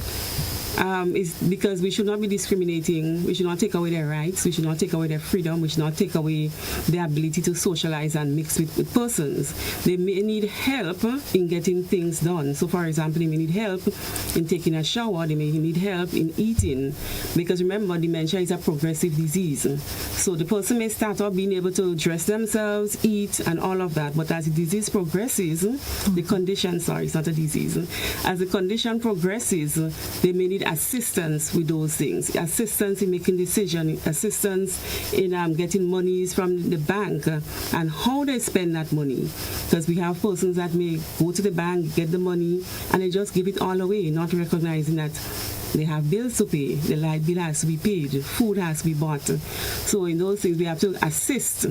T: Is because we should not be discriminating. We should not take away their rights. We should not take away their freedom. We should not take away their ability to socialize and mix with persons. They may need help in getting things done. So, for example, they may need help in taking a shower. They may need help in eating. Because remember, dementia is a progressive disease. So the person may start off being able to dress themselves, eat, and all of that. But as the disease progresses, the condition, it's not a disease. As the condition progresses, they may need assistance with those things, assistance in making decisions, assistance in getting monies from the bank and how they spend that money. Because we have persons that may go to the bank, get the money, and they just give it all away, not recognizing that they have bills to pay, the light bill has to be paid, food has to be bought. So in those things, we have to assist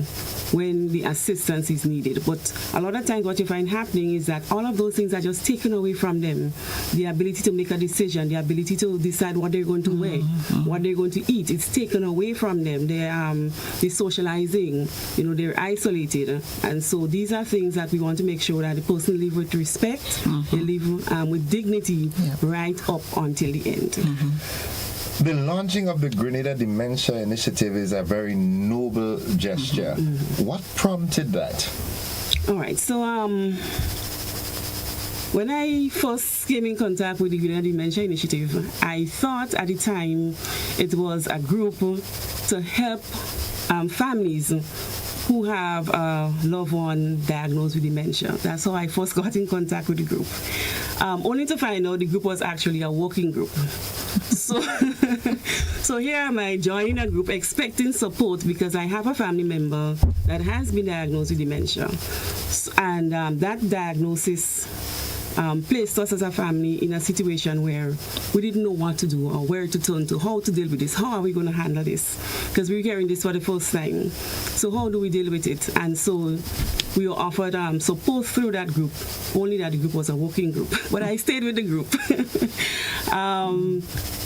T: when the assistance is needed. But a lot of times what you find happening is that all of those things are just taken away from them. The ability to make a decision, the ability to decide what they're going to wear, what they're going to eat, it's taken away from them. They're socializing, they're isolated. And so these are things that we want to make sure that the person live with respect, they live with dignity right up until the end.
A: The launching of the Grenada Dementia Initiative is a very noble gesture. What prompted that?
T: All right, so when I first came in contact with the Grenada Dementia Initiative, I thought at the time it was a group to help families who have a loved one diagnosed with dementia. That's how I first got in contact with the group. Only to find out the group was actually a working group. So here am I joining a group expecting support because I have a family member that has been diagnosed with dementia. And that diagnosis placed us as a family in a situation where we didn't know what to do or where to turn to, how to deal with this, how are we going to handle this? Because we're hearing this for the first time. So how do we deal with it? And so we were offered support through that group, only that the group was a working group. But I stayed with the group.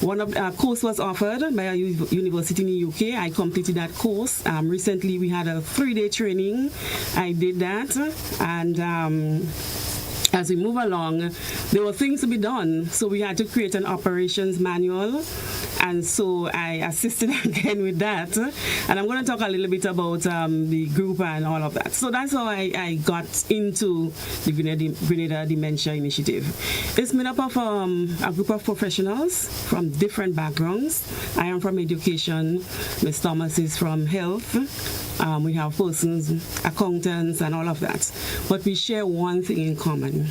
T: One of our course was offered by a university in the UK. I completed that course. Recently we had a 3-day training. I did that. And as we move along, there were things to be done. So we had to create an operations manual. And so I assisted again with that. And I'm going to talk a little bit about the group and all of that. So that's how I got into the Grenada Dementia Initiative. It's made up of a group of professionals from different backgrounds. I am from education. Ms. Thomas is from health. We have persons, accountants, and all of that. But we share one thing in common.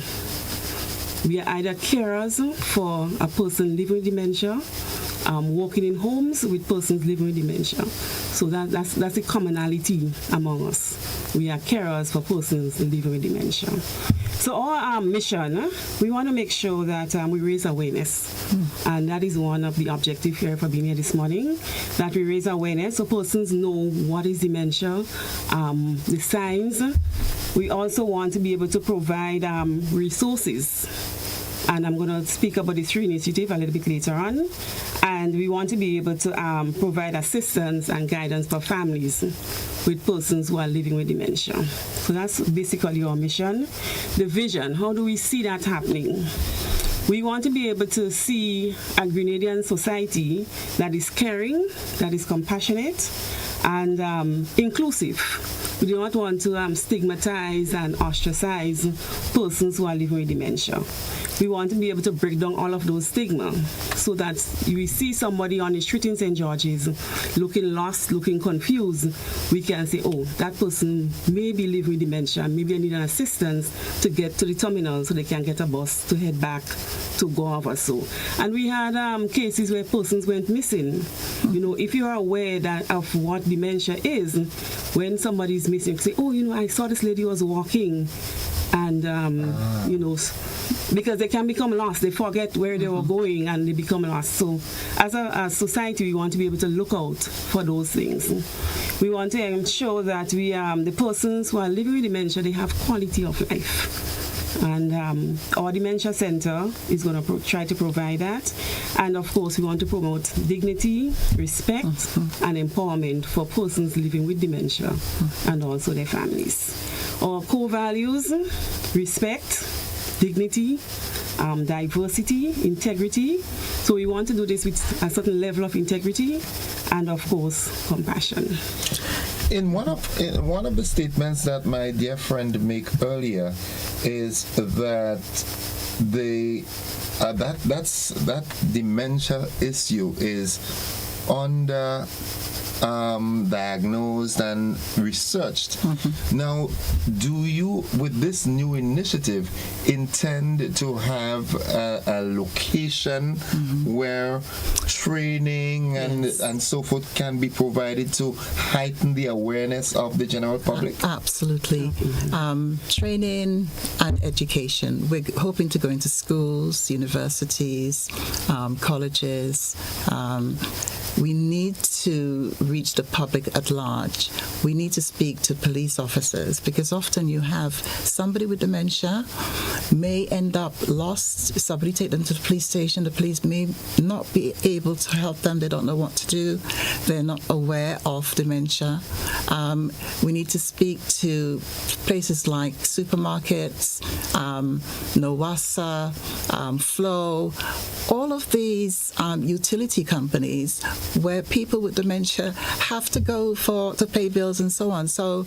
T: We are either carers for a person living with dementia, working in homes with persons living with dementia. So that's a commonality among us. We are carers for persons living with dementia. So our mission, we want to make sure that we raise awareness. And that is one of the objectives here for being here this morning, that we raise awareness so persons know what is dementia, the signs. We also want to be able to provide resources. And I'm going to speak about the 3 initiative a little bit later on. And we want to be able to provide assistance and guidance for families with persons who are living with dementia. So that's basically our mission. The vision, how do we see that happening? We want to be able to see a Grenadian society that is caring, that is compassionate, and inclusive. We do not want to stigmatize and ostracize persons who are living with dementia. We want to be able to break down all of those stigma so that we see somebody on the street in St. George's looking lost, looking confused, we can say, oh, that person may be living with dementia, maybe they need an assistance to get to the terminal so they can get a bus to head back to go off or so. And we had cases where persons went missing. You know, if you are aware of what dementia is, when somebody is missing, say, oh, you know, I saw this lady was walking, and you know, because they can become lost, they forget where they were going and they become lost. So as a society, we want to be able to look out for those things. We want to ensure that we the persons who are living with dementia, they have quality of life. And our dementia center is going to try to provide that. And of course, we want to promote dignity, respect, and empowerment for persons living with dementia and also their families. Our core values: respect, dignity, diversity, integrity. So we want to do this with a certain level of integrity and, of course, compassion.
A: In one of the statements that my dear friend made earlier is that that dementia issue is under diagnosed and researched. Now, do you, with this new initiative, intend to have a location where training and so forth can be provided to heighten the awareness of the general public?
S: Absolutely. Training and education. We're hoping to go into schools, universities, colleges. We need to reach the public at large. We need to speak to police officers, because often you have somebody with dementia may end up lost. Somebody take them to the police station. The police may not be able to help them. They don't know what to do. They're not aware of dementia. We need to speak to places like supermarkets, Nowasa, Flow, all of these utility companies where people with dementia have to go to pay bills and so on. So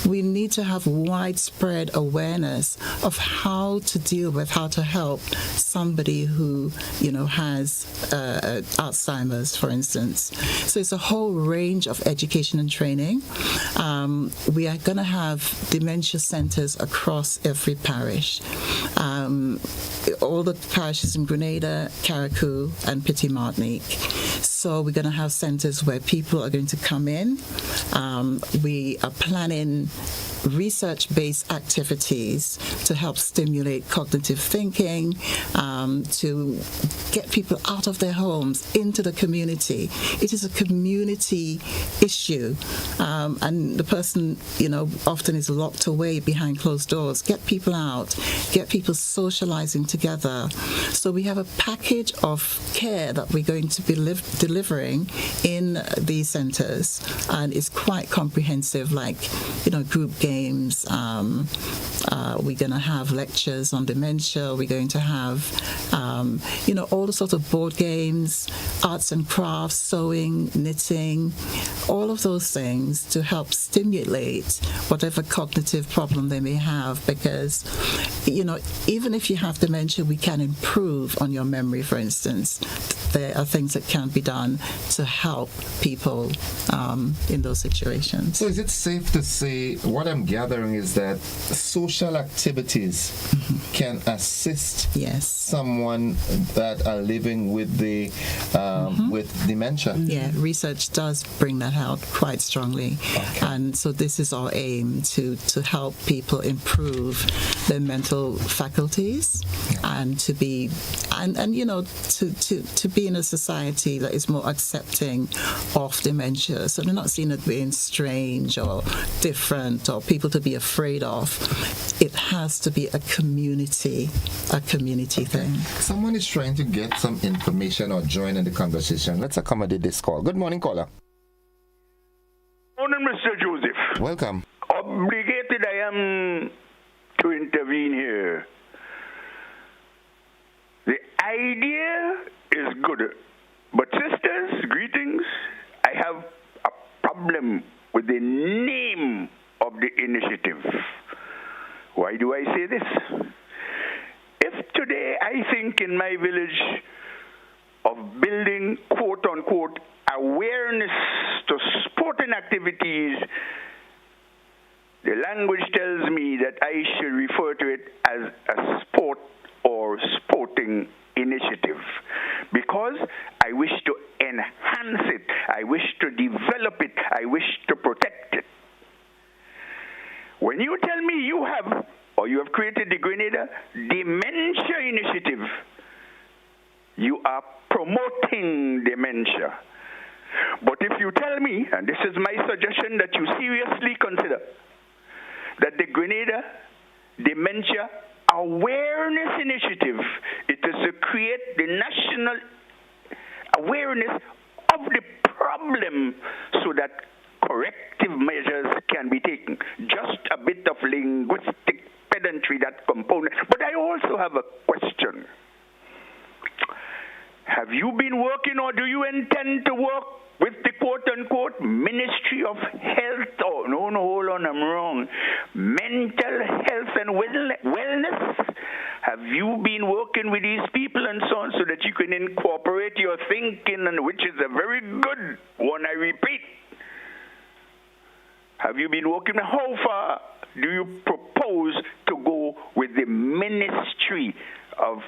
S: we need to have widespread awareness of how to deal with, how to help somebody who, you know, has Alzheimer's, for instance. So it's a whole range of education and training. We are going to have dementia centers across every parish. All the parishes in Grenada, Carriacou, and Petit Martinique. So we're going to have centers where people are going to come in. We are planning research-based activities to help stimulate cognitive thinking, to get people out of their homes into the community. It is a community issue, and the person, you know, often is locked away behind closed doors. Get people out, get people socializing together. So we have a package of care that we're going to be delivering in these centers, and it's quite comprehensive, like, you know, group games. We're going to have lectures on dementia. We're going to have, you know, all the sorts of board games, arts and crafts, sewing, knitting, all of those things to help stimulate whatever cognitive problem they may have. Because, you know, even if you have dementia, we can improve on your memory, for instance. There are things that can be done to help people in those situations.
A: So is it safe to say, what I'm gathering is that social activities can assist someone that are living with the with dementia?
S: Yeah, research does bring that out quite strongly. And so this is our aim, to help people improve their mental faculties and to be and you know, to be in a society that is more accepting of dementia. So they're not seen as being strange or different or people to be afraid of. It has to be a community thing.
A: Someone is trying to get some information or join in the conversation. Let's accommodate this call. Good morning, caller.
U: Morning, Mr. Joseph.
A: Welcome.
U: Obligated I am to intervene here. The idea is good, but sisters, greetings. I have a problem with the name of the initiative. Why do I say this? If today I think in my village of building, quote-unquote, awareness to sporting activities, the language tells me that I should refer to it as a sport or sporting initiative, because I wish to enhance it, I wish to develop it, I wish to protect it. When you tell me you have created the Grenada Dementia Initiative, you are promoting dementia. But if you tell me, and this is my suggestion that you seriously consider, that the Grenada Dementia Awareness Initiative, it is to create the national awareness of the problem so that corrective measures can be taken. Just a bit of linguistic pedantry, that component. But I also have a question. Have you been working, or do you intend to work with the quote-unquote Ministry of Health? Oh, no, hold on, I'm wrong. Mental health and wellness? Have you been working with these people and so on so that you can incorporate your thinking, and which is a very good one, I repeat? Have you been working? How far do you propose to go with the Ministry of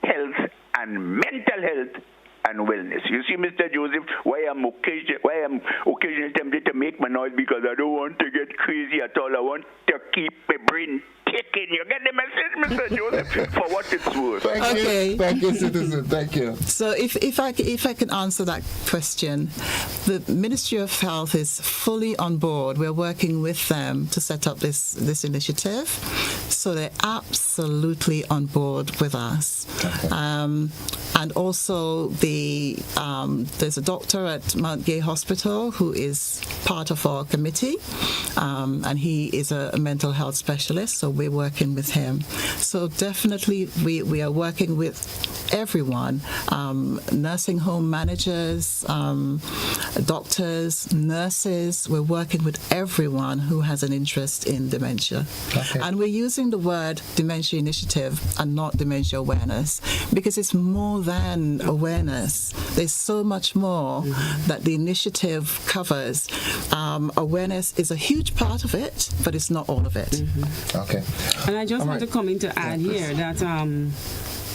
U: Health and Mental Health and Wellness? You see, Mr. Joseph, why I'm occasionally tempted to make my noise, because I don't want to get crazy at all. I want to keep my brain ticking. You get the message, Mr. Joseph, for what it's worth.
A: Thank you, citizen. Thank you.
S: So if I can answer that question, the Ministry of Health is fully on board. We're working with them to set up this initiative, so they're absolutely on board with us.
A: Okay.
S: And also there's a doctor at Mount Gay Hospital who is part of our committee, and he is a mental health specialist, so we're working with him. So definitely we are working with everyone, nursing home managers, doctors, nurses. We're working with everyone who has an interest in dementia.
A: Okay.
S: And we're using the word dementia initiative and not dementia awareness, because it's more than awareness. There's so much more that the initiative covers. Awareness is a huge part of it, but it's not all of it.
A: Okay.
T: And I just want to come in to add here that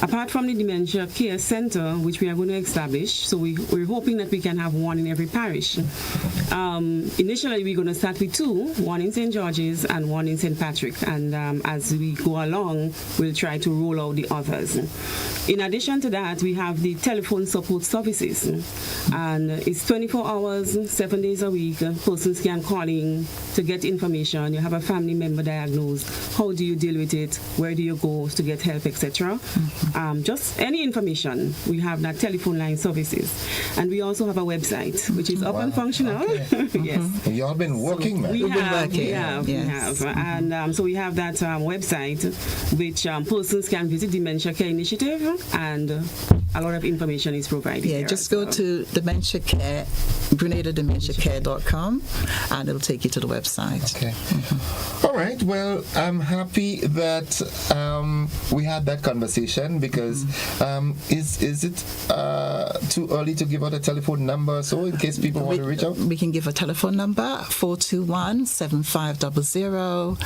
T: apart from the Dementia Care Center, which we are going to establish, so we're hoping that we can have one in every parish. Initially, we're going to start with two, one in St. George's and one in St. Patrick. And as we go along, we'll try to roll out the others. In addition to that, we have the telephone support services. And it's 24 hours, 7 days a week. Persons can call in to get information. You have a family member diagnosed. How do you deal with it? Where do you go to get help, etc.? Just any information. We have that telephone line services. And we also have a website, which is up and functional. Okay. Yes.
A: You all been working, man.
T: We have. And so we have that website, which persons can visit Dementia Care Initiative, and a lot of information is provided.
S: Yeah, just go to Dementia Care, GrenadaDementiaCare.com, and it'll take you to the website.
A: Okay. All right. Well, I'm happy that we had that conversation, because is it too early to give out a telephone number, so in case people want to reach out?
S: We can give a telephone number, 421-7500,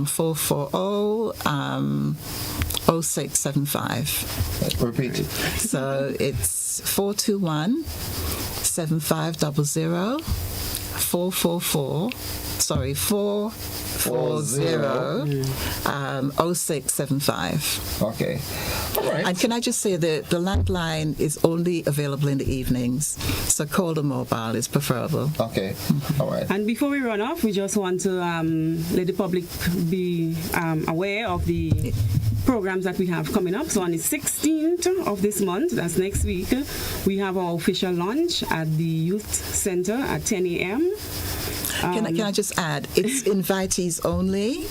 S: 440-0675.
A: Repeat it.
S: So it's 421-7500, 440-0675.
A: Okay. All right.
S: And can I just say that the landline is only available in the evenings, so call the mobile is preferable.
A: Okay. All right.
T: And before we run off, we just want to let the public be aware of the programs that we have coming up. So on the 16th of this month, that's next week, we have our official launch at the Youth Center at 10 a.m.
S: Can I just add, it's invitees only,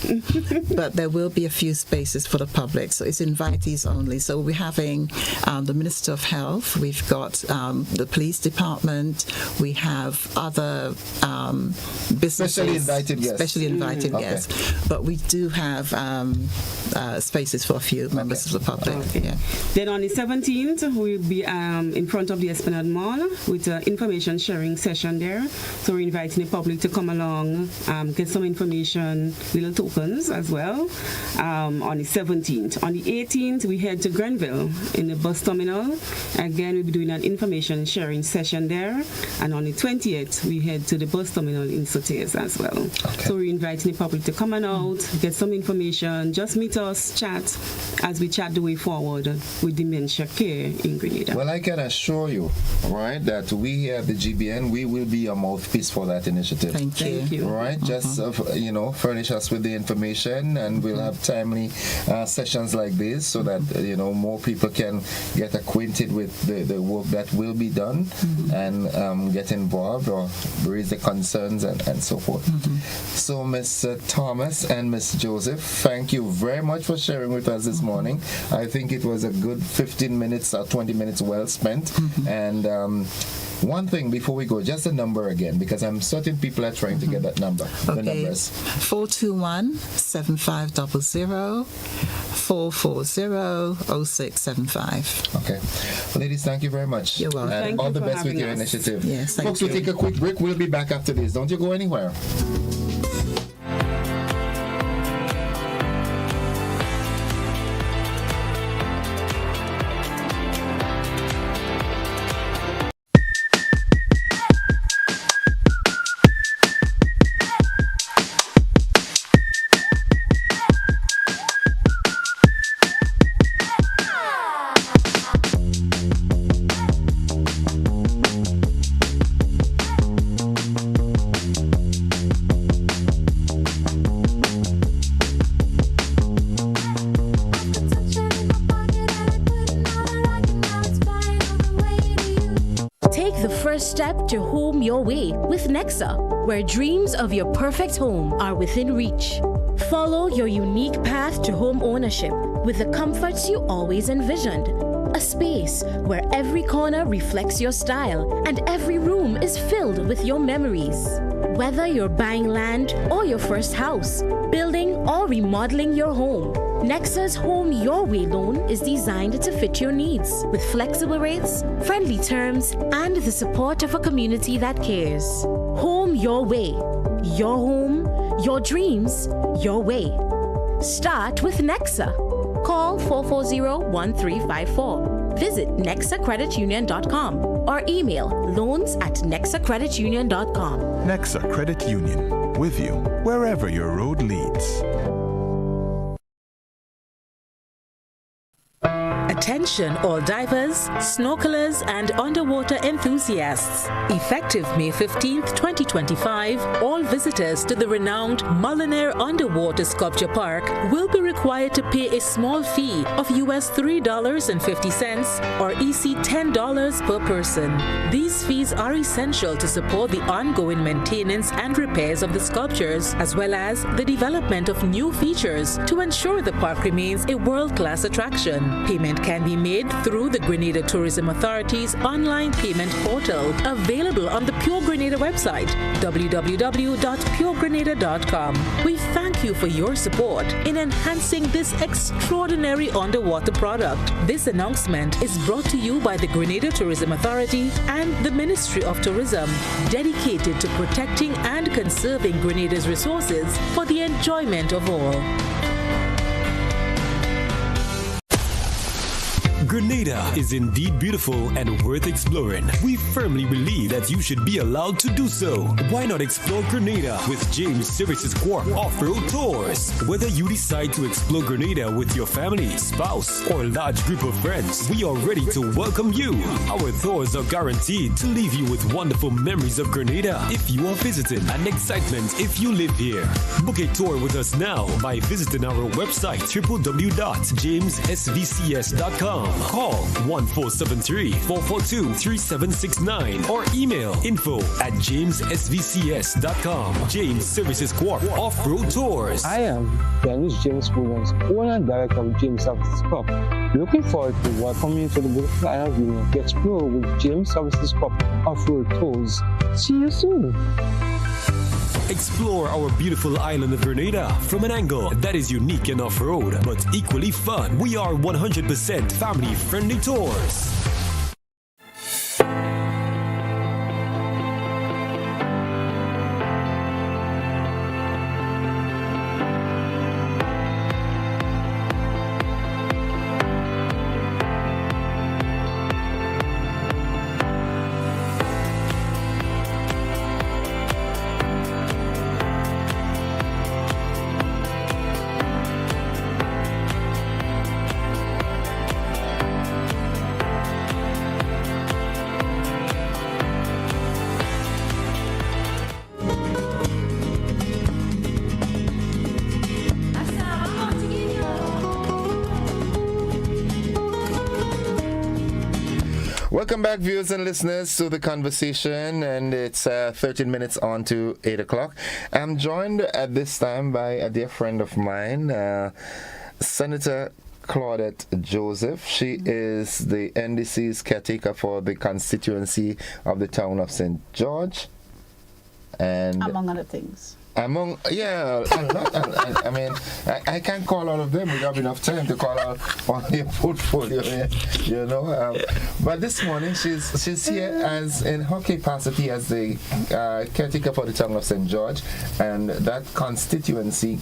S: but there will be a few spaces for the public, so it's invitees only. So we're having the Minister of Health, we've got the police department, we have other businesses. Specially invited guests. But we do have spaces for a few members of the public.
T: Okay.
S: Yeah.
T: Then on the 17th, we'll be in front of the Esplanade Mall with an information sharing session there. So we're inviting the public to come along, get some information, little tokens as well, on the 17th. On the 18th, we head to Grenville in the bus terminal. Again, we'll be doing an information sharing session there. And on the 20th, we head to the bus terminal in Sotés as well. Okay. So we're inviting the public to come on out, get some information, just meet us, chat, as we chat the way forward with dementia care in Grenada.
A: Well, I can assure you, all right, that we at the GBN, we will be a mouthpiece for that initiative.
S: Thank you.
A: All right, just furnish us with the information, and we'll have timely sessions like this so that more people can get acquainted with the work that will be done and get involved or raise the concerns and so forth. So, Ms. Thomas and Ms. Joseph, thank you very much for sharing with us this morning. I think it was a good 15 minutes or 20 minutes well spent. And one thing before we go, just a number again, because I'm certain people are trying to get that number.
S: Okay.
A: The numbers.
S: 421-7500, 440-0675.
A: Okay. Well, ladies, thank you very much.
S: You're welcome.
A: And all the best with your initiative.
S: Yes, thank
A: Folks,
S: you.
A: we'll take a quick break. We'll be back after this. Don't you go anywhere.
D: Step to home your way with Nexa, where dreams of your perfect home are within reach. Follow your unique path to home ownership with the comforts you always envisioned. A space where every corner reflects your style and every room is filled with your memories. Whether you're buying land or your first house, building or remodeling your home, Nexa's Home Your Way loan is designed to fit your needs with flexible rates, friendly terms, and the support of a community that cares. Home Your Way. Your home, your dreams, your way. Start with Nexa. Call 440-1354. Visit nexacreditunion.com or email loans@nexacreditunion.com.
E: Nexa Credit Union, with you wherever your road leads.
N: Attention all divers, snorkelers, and underwater enthusiasts. Effective May 15th, 2025, all visitors to the renowned Mullinaire Underwater Sculpture Park will be required to pay a small fee of US $3.50 or EC $10 per person. These fees are essential to support the ongoing maintenance and repairs of the sculptures, as well as the development of new features to ensure the park remains a world-class attraction. Payment can be made through the Grenada Tourism Authority's online payment portal, available on the Pure Grenada website, www.puregrenada.com. We thank you for your support in enhancing this extraordinary underwater product. This announcement is brought to you by the Grenada Tourism Authority and the Ministry of Tourism, dedicated to protecting and conserving Grenada's resources for the enjoyment of all.
K: Grenada is indeed beautiful and worth exploring. We firmly believe that you should be allowed to do so. Why not explore Grenada with James Services Corp Off-Road Tours? Whether you decide to explore Grenada with your family, spouse, or large group of friends, we are ready to welcome you. Our tours are guaranteed to leave you with wonderful memories of Grenada if you are visiting, and excitement if you live here. Book a tour with us now by visiting our website www.jamessvcs.com. Call 1473-442-3769 or email info@jamessvcs.com. James Services Corp. Off-Road Tours.
L: I am Dennis James Williams, owner and director of James Services Corp. Looking forward to welcoming you to the beautiful island of Union to explore with James Services Corp. Off-Road Tours. See you soon.
K: Explore our beautiful island of Grenada from an angle that is unique and off-road, but equally fun. We are 100% family-friendly tours.
A: Welcome back, viewers and listeners, to the conversation, and it's 13 minutes on to 8 o'clock. I'm joined at this time by a dear friend of mine, Senator Claudette Joseph. She is the NDC's caretaker for the constituency of the town of St. George. And
B: among other things.
A: I mean, I can't call all of them. We don't have enough time to call out on your portfolio, you know. But this morning, she's here as in her capacity as the caretaker for the town of St. George, and that constituency,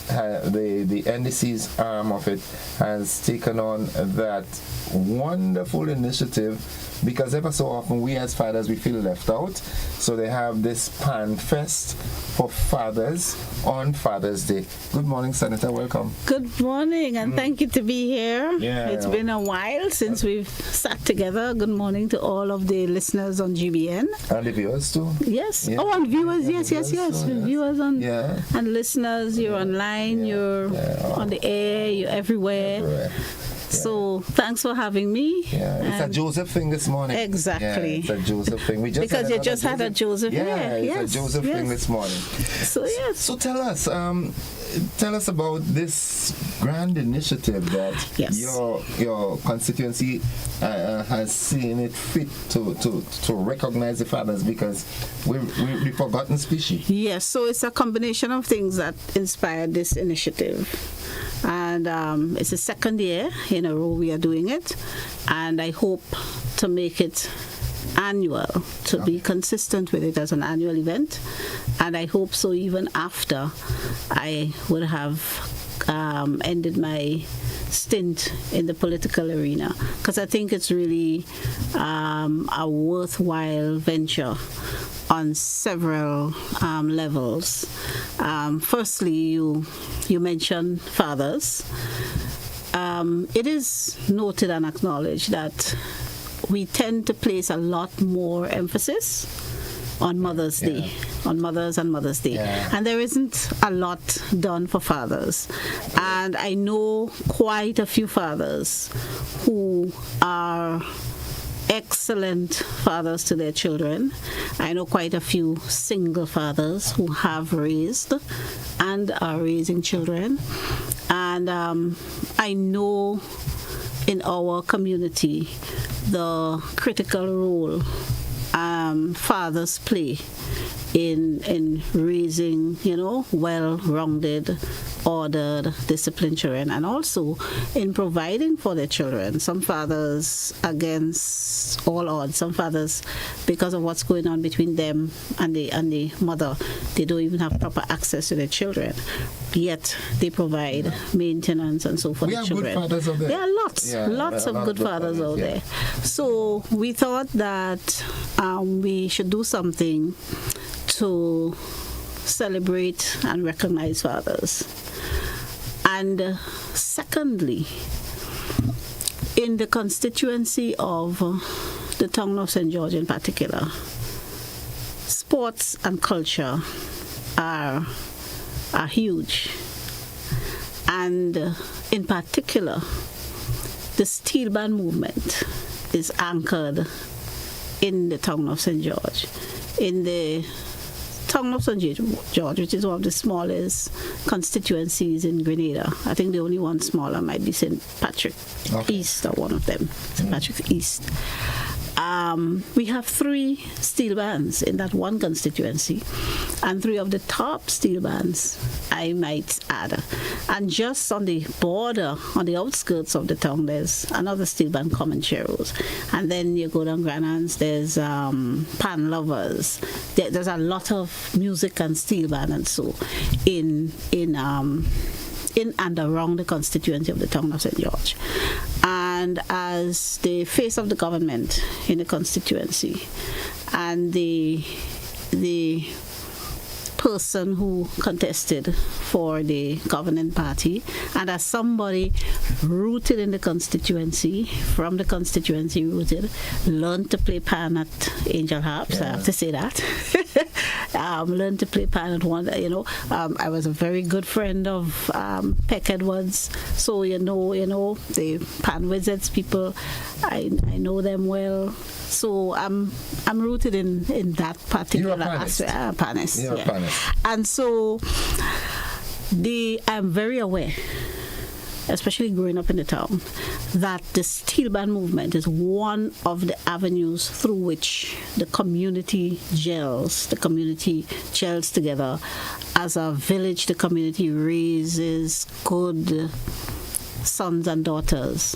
A: the NDC's arm of it, has taken on that wonderful initiative. Because ever so often we as fathers, we feel left out. So they have this Pan Fest for fathers on Father's Day. Good morning, Senator. Welcome.
B: Good morning, and thank you to be here.
A: Yeah,
B: it's been a while since we've sat together. Good morning to all of the listeners on GBN.
A: And the viewers too.
B: Yes.
A: Yeah.
B: Oh, and viewers, yes.
A: So,
B: viewers and listeners, you're online, you're on the air, you're everywhere. So thanks for having me.
A: Yeah, it's a Joseph thing this morning.
B: Exactly.
A: Yeah, it's a Joseph thing. We just
B: because you just had a Joseph.
A: Yeah, it's a Joseph thing this morning.
B: So yes.
A: So tell us about this grand initiative that your constituency has seen it fit to recognize the fathers, because we're the forgotten species.
B: Yes. So it's a combination of things that inspired this initiative. And it's the second year in a row we are doing it, and I hope to make it annual, to be consistent with it as an annual event, and I hope so even after I would have ended my stint in the political arena, because I think it's really a worthwhile venture on several levels. Firstly, you mentioned fathers. It is noted and acknowledged that we tend to place a lot more emphasis on Mother's Day, on mothers and Mother's Day. And there isn't a lot done for fathers. And I know quite a few fathers who are excellent fathers to their children. I know quite a few single fathers who have raised and are raising children. And I know in our community the critical role fathers play in raising, well-rounded, ordered, disciplined children, and also in providing for their children. Some fathers, against all odds, some fathers, because of what's going on between them and the mother, they don't even have proper access to their children. Yet they provide maintenance and so for the children.
A: Good fathers out there.
B: There are lots of good fathers out there. So we thought that we should do something to celebrate and recognize fathers. And secondly, in the constituency of the town of St. George in particular, sports and culture are huge. And in particular, the steel band movement is anchored in the town of St. George. In the town of St. George, which is one of the smallest constituencies in Grenada. I think the only one smaller might be St. Patrick East, or one of them, St. Patrick East. We have 3 steel bands in that one constituency, and 3 of the top steel bands, I might add. And just on the border, on the outskirts of the town, there's another steel band, Common Cheros. And then you go down Granans, there's Pan Lovers. There's a lot of music and steel band and so in and around the constituency of the town of St. George. And as the face of the government in the constituency, and the person who contested for the governing party, and as somebody rooted in the constituency, from the constituency rooted, learned to play pan at Angel Harps, I have to say that. Learned to play pan at one, I was a very good friend of Peck Edwards, so you know the pan wizards people, I know them well. So I'm rooted in that particular aspect. Panist.
A: You're a panist.
B: And so I'm very aware, especially growing up in the town, that the steel band movement is one of the avenues through which the community gels together. As a village, the community raises good sons and daughters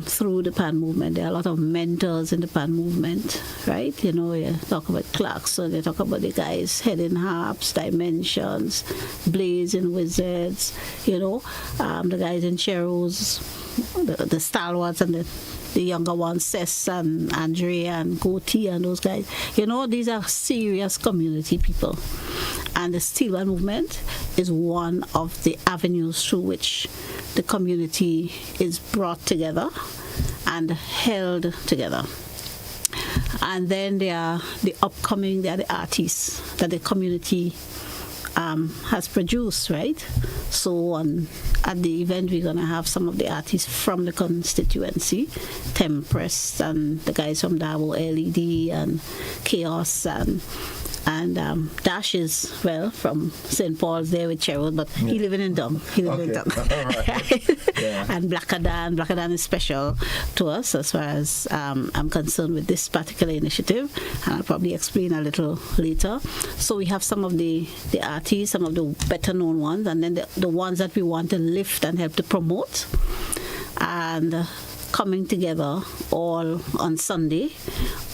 B: through the pan movement. There are a lot of mentors in the pan movement, right? You talk about Clarkson, you talk about the guys heading harps, dimensions, blazing wizards, the guys in Cheros, the stalwarts and the younger ones, Cess and Andrea and Goatee and those guys. These are serious community people. And the steel band movement is one of the avenues through which the community is brought together and held together. And then there are the artists that the community has produced, right? So at the event, we're going to have some of the artists from the constituency, Tempress and the guys from Dabo LED and Chaos and Dash is, from St. Paul's there with Cheryl, but he living in Dum. And Blackadan is special to us as far as I'm concerned with this particular initiative, and I'll probably explain a little later. So we have some of the artists, some of the better known ones, and then the ones that we want to lift and help to promote, and coming together all on Sunday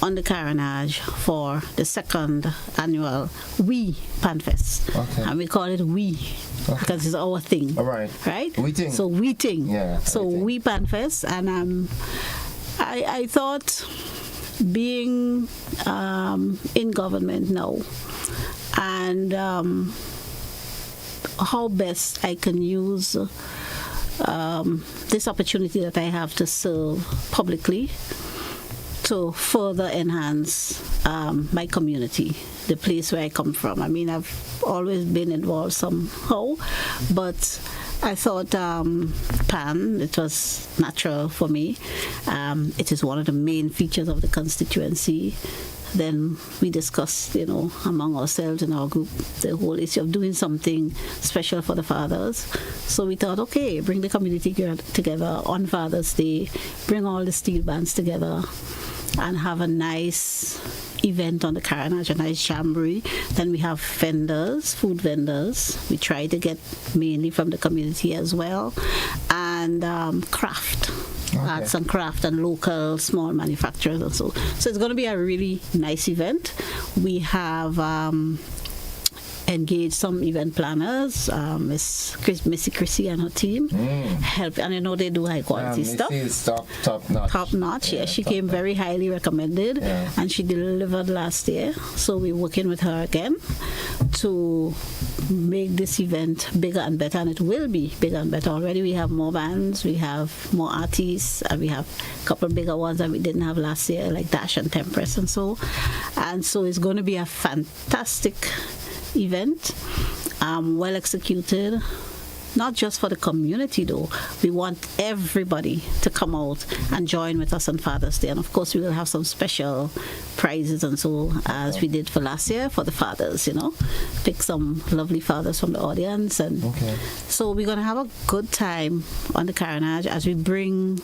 B: on the Carenage for the 2nd annual We Panfest. Okay. And we call it We because it's our thing.
A: All right.
B: Right?
A: We ting.
B: So we ting.
A: Yeah.
B: So We Panfest, and I thought, being in government now, and how best I can use this opportunity that I have to serve publicly to further enhance my community, the place where I come from. I mean, I've always been involved somehow, but I thought pan, it was natural for me. It is one of the main features of the constituency. Then we discussed, among ourselves in our group, the whole issue of doing something special for the fathers. So we thought, okay, bring the community together on Father's Day, bring all the steel bands together, and have a nice event on the Carenage, a nice jamboree. Then we have vendors, food vendors. We try to get mainly from the community as well, and craft. Arts and craft and local small manufacturers and so it's going to be a really nice event. We have engaged some event planners, Missy Chrissy and her team help, and I know they do high quality stuff.
A: Top notch.
B: Yeah, she came very highly recommended, and she delivered last year, so we're working with her again to make this event bigger and better, and it will be bigger and better. Already we have more bands, we have more artists, and we have a couple of bigger ones that we didn't have last year, like Dash and Tempress and so it's going to be a fantastic event, well executed, not just for the community though. We want everybody to come out and join with us on Father's Day. And of course, we will have some special prizes and so, as we did for last year for the fathers, pick some lovely fathers from the audience. And so we're going to have a good time on the Carnage as we bring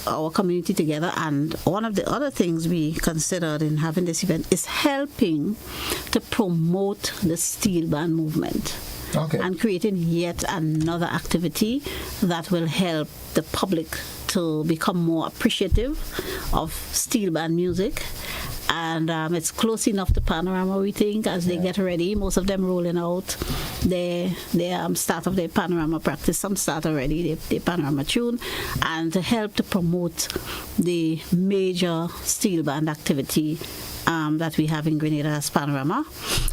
B: our community together. And one of the other things we considered in having this event is helping to promote the steel band movement. And creating yet another activity that will help the public to become more appreciative of steel band music. And it's close enough to Panorama, we think, as they get ready. Most of them rolling out their start of their Panorama practice. Some start already, their Panorama tune. And to help to promote the major steel band activity that we have in Grenada as Panorama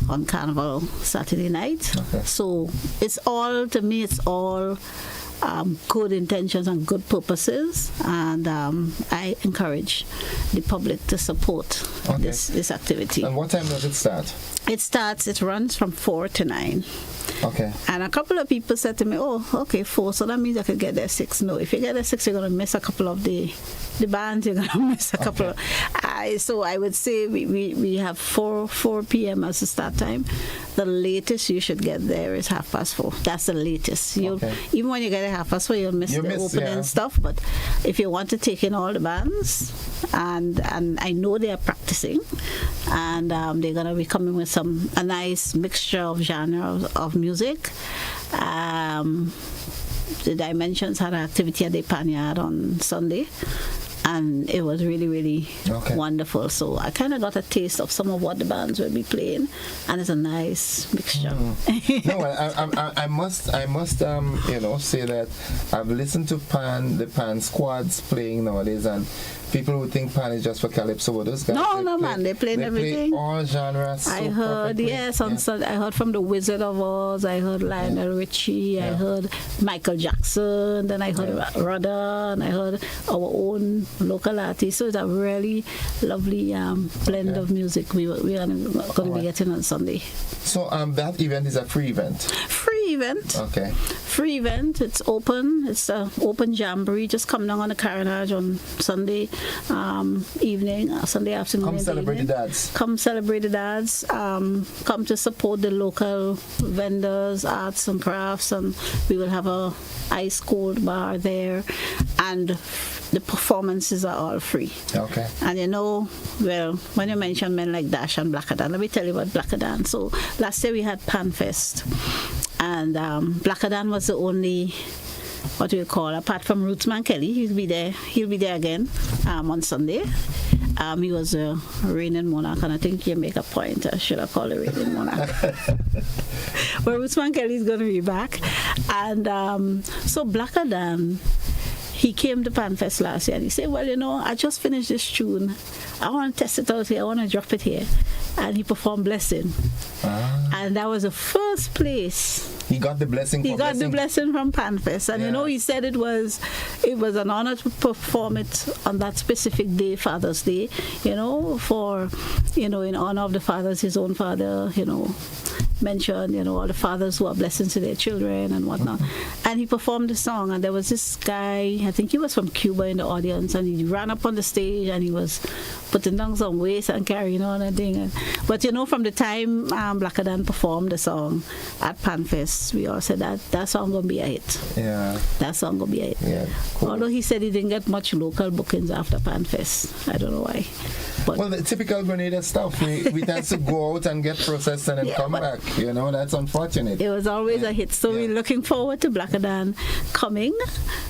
B: on Carnival Saturday night. So it's all, to me, it's all good intentions and good purposes, and I encourage the public to support this activity.
A: And what time does it start?
B: It runs from 4 to 9.
A: Okay.
B: And a couple of people said to me, 4, so that means I could get there 6. No, if you get there 6, you're going to miss a couple of the bands, you're going to miss a couple of... So I would say we have 4 p.m. as the start time. The latest you should get there is 4:30. That's the latest. Even when you get at 4:30, you'll miss the opening stuff. But if you want to take in all the bands, and I know they are practicing, and they're going to be coming with a nice mixture of genres of music. The Dimensions had an activity at the Panyard on Sunday, and it was really, really wonderful. So I kind of got a taste of some of what the bands will be playing, and it's a nice mixture.
A: I must say that I've listened to the Pan squads playing nowadays, and people would think Pan is just for calypso, but those guys
B: they're playing everything.
A: Play all genres.
B: I heard on Sunday, I heard from the Wizard of Oz, I heard Lionel Richie, I heard Michael Jackson, then I heard Rudder, and I heard our own local artists. So it's a really lovely blend of music we are going to be getting on Sunday.
A: So that event is a free event?
B: Free event.
A: Okay.
B: Free event. It's open. It's an open jamboree. Just come down on the Carnage on Sunday evening, Sunday afternoon.
A: Come celebrate the dads.
B: Come celebrate the dads. Come to support the local vendors, arts and crafts, and we will have a ice cold bar there, and the performances are all free.
A: Okay.
B: And when you mention men like Dash and Blackadan, let me tell you about Blackadan. So last year we had Panfest, and Blackadan was the only, apart from Rootsman Kelly, he'll be there again on Sunday. He was a reigning monarch, and I think you make a point. I should have called a reigning monarch. But Rootsman Kelly is going to be back. And so Blackadan, he came to Panfest last year and he said, I just finished this tune. I want to test it out here. I want to drop it here. And he performed Blessing. And that was the first place.
A: He got the blessing
B: from Panfest. And he said it was an honor to perform it on that specific day, Father's Day, in honor of the fathers, his own father, mentioned, all the fathers who are blessings to their children and whatnot. And he performed the song, and there was this guy, I think he was from Cuba, in the audience, and he ran up on the stage and he was putting down some weights and carrying on and thing. But from the time Blackadan performed the song at Panfest, we all said that song gonna be a hit.
A: Yeah.
B: That song gonna be a hit.
A: Yeah. Cool.
B: Although he said he didn't get much local bookings after Panfest. I don't know why. But
A: the typical Grenada stuff, we tend to go out and get processed and then come back. That's unfortunate.
B: It was always a hit. So we're looking forward to Blackadan coming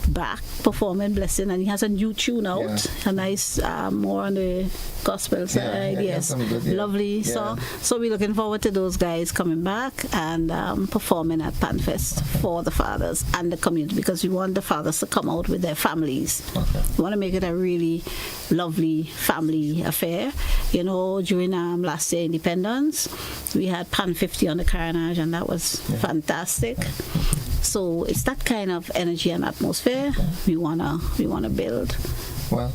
B: back, performing Blessing, and he has a new tune out, a nice, more on the gospel side. Lovely song. So we're looking forward to those guys coming back and performing at Panfest for the fathers and the community, because we want the fathers to come out with their families. We want to make it a really lovely family affair. During last year Independence, we had Pan 50 on the Carnage, and that was fantastic. So it's that kind of energy and atmosphere we wanna build
A: Well,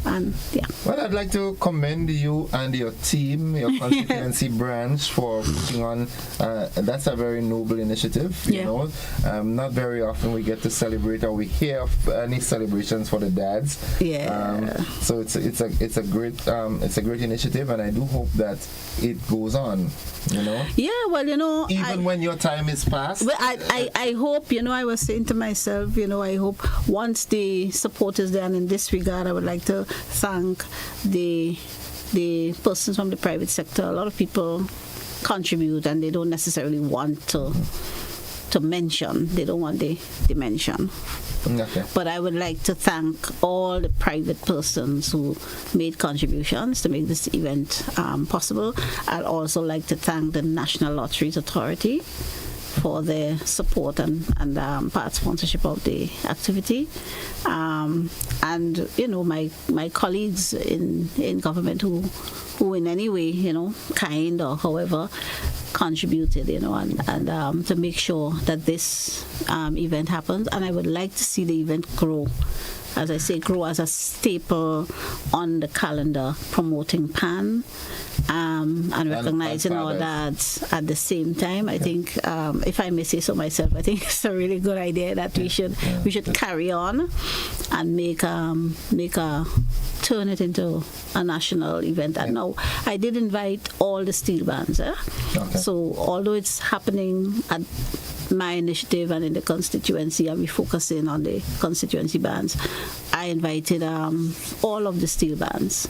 A: well, I'd like to commend you and your team, your constituency branch, for putting on. That's a very noble initiative. You know, not very often we get to celebrate, or we hear of any celebrations for the dads. So it's a great initiative, and I do hope that it goes on. You know.
B: Yeah. Well, you know.
A: Even when your time is past.
B: Well, I hope. You know, I was saying to myself, you know, I hope once the support is there, and in this regard, I would like to thank the persons from the private sector. A lot of people contribute, and they don't necessarily want to mention. They don't want the mention.
A: Okay.
B: But I would like to thank all the private persons who made contributions to make this event possible. I'd also like to thank the National Lotteries Authority for their support and part sponsorship of the activity, and you know, my colleagues in government who in any way, you know, kind or however contributed, you know, and to make sure that this event happens. And I would like to see the event grow. As I say, grow as a staple on the calendar, promoting PAN and recognizing our dads at the same time. I think, if I may say so myself, I think it's a really good idea that we should carry on and make turn it into a national event. And now I did invite all the steel bands. So although it's happening at my initiative and in the constituency, and we focusing on the constituency bands, I invited all of the steel bands.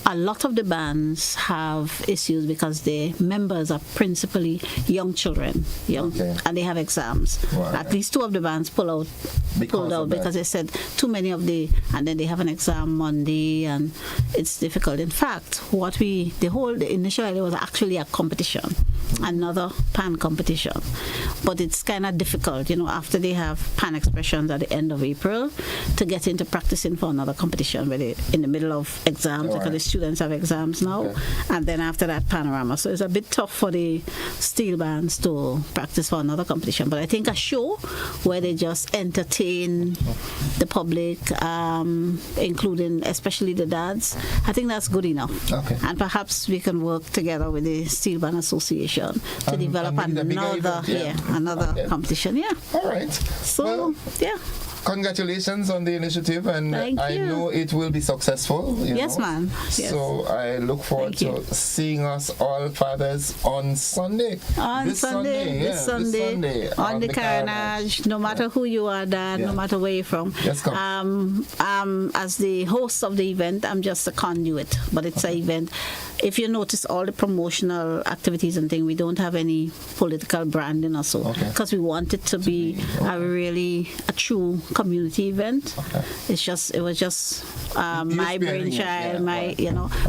B: A lot of the bands have issues because their members are principally young children, and they have exams. At least 2 of the bands pulled out because they said too many of and then they have an exam Monday, and it's difficult. In fact, the initial idea was actually a competition, another PAN competition. But it's kind of difficult, you know, after they have PAN expressions at the end of April, to get into practicing for another competition where they're in the middle of exams, because the students have exams now, and then after that panorama. So it's a bit tough for the steel bands to practice for another competition. But I think a show where they just entertain the public, including especially the dads, I think that's good enough. And perhaps we can work together with the Steel Band Association to develop another competition. All
A: right.
B: So,
A: congratulations on the initiative, and I know it will be successful.
B: Yes, man. Yes.
A: So I look forward to seeing us all fathers on Sunday.
B: This Sunday, on the carnage. No matter who you are, Dad, no matter where you're from.
A: Yes, come.
B: As the host of the event, I'm just a conduit, but it's an event. If you notice all the promotional activities and things, we don't have any political branding or so, because we want it to be a true community event. It was just my brainchild,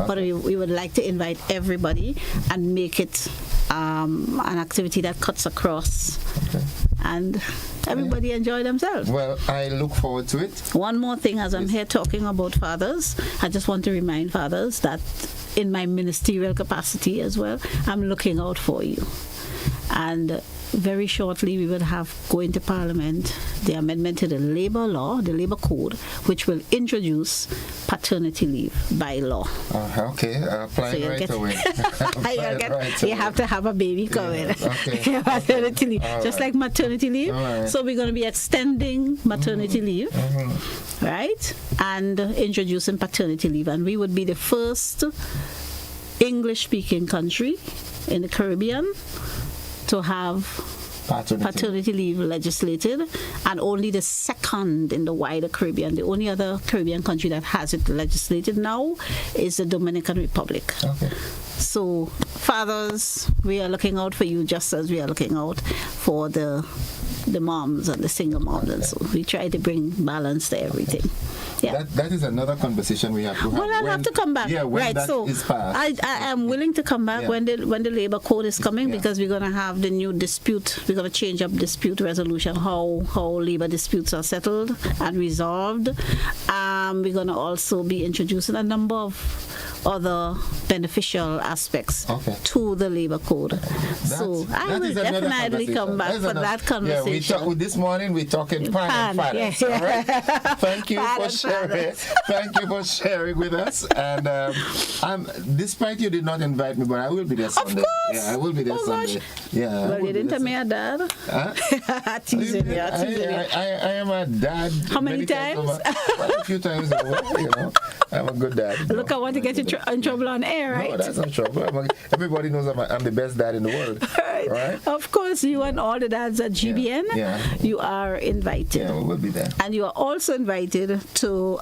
B: but we would like to invite everybody and make it an activity that cuts across. And everybody enjoy themselves.
A: Well, I look forward to it.
B: One more thing, as I'm here talking about fathers, I just want to remind fathers that in my ministerial capacity as well, I'm looking out for you. And very shortly we will have go into Parliament the amendment to the labor law, the labor code, which will introduce paternity leave by law.
A: Applying right away.
B: You have to have a baby coming. Paternity leave, just like maternity leave. So we're going to be extending maternity leave, right? And introducing paternity leave, and we would be the first English-speaking country in the Caribbean to have paternity leave legislated, and only the second in the wider Caribbean. The only other Caribbean country that has it legislated now is the Dominican Republic. So, fathers, we are looking out for you just as we are looking out for the moms and the single moms, and so we try to bring balance to everything.
A: That is another conversation we have to have.
B: Well, I'll have to come back.
A: When that is passed.
B: I am willing to come back when the labor code is coming, because we're going to have the new dispute. We're going to change up dispute resolution, how labor disputes are settled and resolved. We're going to also be introducing a number of other beneficial aspects to the labor code. So I will definitely come back for that conversation.
A: Yeah, this morning we're talking pan and finance. All right? Thank you for sharing. Thank you for sharing with us. And despite you did not invite me, but I will be there Sunday.
B: Of course.
A: Yeah, I will be there Sunday. Yeah.
B: Well, you didn't tell me a dad. Teasing you.
A: I am a dad.
B: How many times?
A: Quite a few times over. I'm a good dad.
B: Look, I want to get you in trouble on air, right?
A: No, that's not trouble. Everybody knows I'm the best dad in the world. Right?
B: Of course, you and all the dads at GBN, you are invited.
A: Yeah, we will be there.
B: And you are also invited to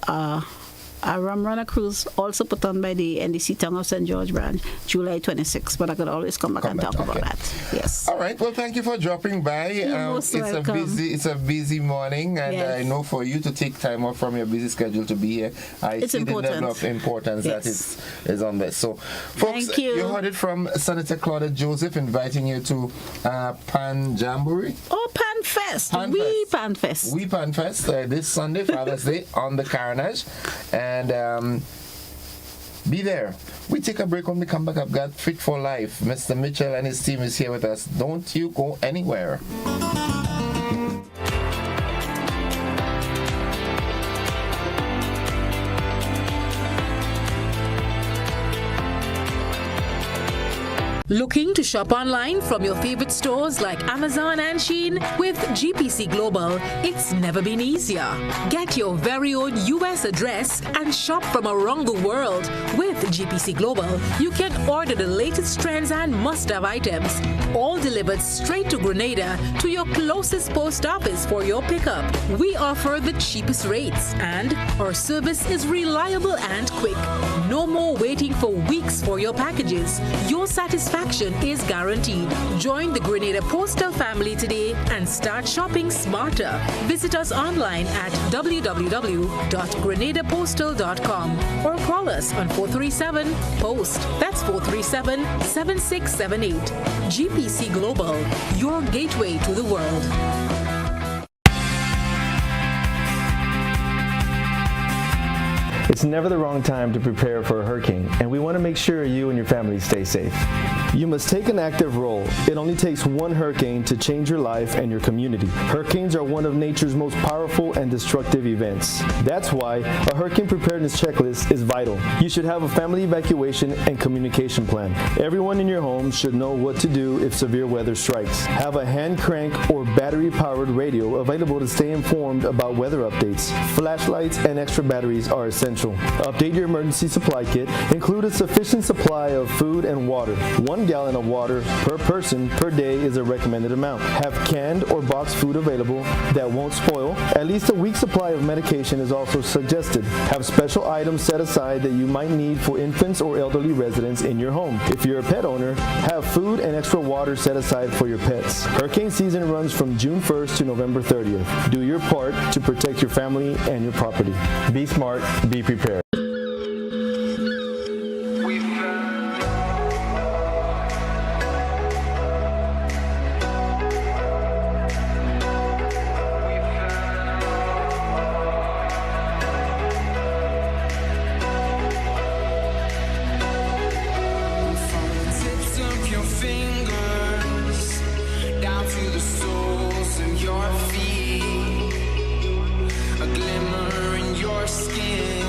B: a rum runner cruise, also put on by the NDC Town of St. George branch, July 26th. But I could always come back and talk about that. Yes.
A: All right. Well, thank you for dropping by.
B: It's
A: a busy morning, and I know for you to take time off from your busy schedule to be here, it's see the level of importance that is on this. So, folks, you heard it from Senator Claudette Joseph inviting you to Pan Jamboree.
B: Oh, Pan Fest. Pan Fest
A: this Sunday, Father's Day, on the Carnage. And be there. We take a break. When we come back, I've got Fit for Life. Mr. Mitchell and his team is here with us. Don't you go anywhere.
N: Looking to shop online from your favorite stores like Amazon and Shein? With GPC Global, it's never been easier. Get your very own US address and shop from around the world. With GPC Global, you can order the latest trends and must-have items, all delivered straight to Grenada to your closest post office for your pickup. We offer the cheapest rates, and our service is reliable and quick. No more waiting for weeks for your packages. Your satisfaction is guaranteed. Join the Grenada Postal family today and start shopping smarter. Visit us online at www.grenadapostal.com or call us on 437-POST. That's 437-7678. GPC Global, your gateway to the world.
I: It's never the wrong time to prepare for a hurricane, and we want to make sure you and your family stay safe. You must take an active role. It only takes one hurricane to change your life and your community. Hurricanes are one of nature's most powerful and destructive events. That's why a hurricane preparedness checklist is vital. You should have a family evacuation and communication plan. Everyone in your home should know what to do if severe weather strikes. Have a hand crank or battery-powered radio available to stay informed about weather updates. Flashlights and extra batteries are essential. Update your emergency supply kit. Include a sufficient supply of food and water. 1 gallon of water per person per day is a recommended amount. Have canned or boxed food available that won't spoil. At least a week's supply of medication is also suggested. Have special items set aside that you might need for infants or elderly residents in your home. If you're a pet owner, have food and extra water set aside for your pets. Hurricane season runs from June 1st to November 30th. Do your part to protect your family and your property. Be smart, be prepared.
V: A glimmer in your skin.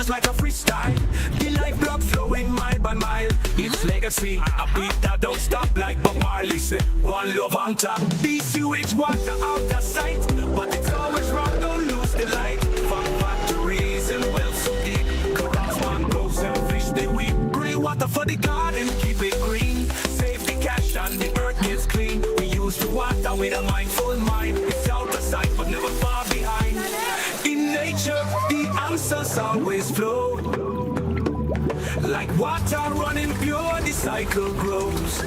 J: just like a freestyle. The lifeblood flowing mile by mile. It's legacy, a beat that don't stop like Bob Marley say. One love on top. BCUH water out of sight, but it's always wrong, don't lose the light. From factories and wells so deep, cause mangroves and fish they weep. Green water for the garden, keep it green. Save the cash and the earth gets clean. We use the water with a mindful mind. It's out of sight but never far behind. In nature, the answers always flow. Like water running pure, the cycle grows.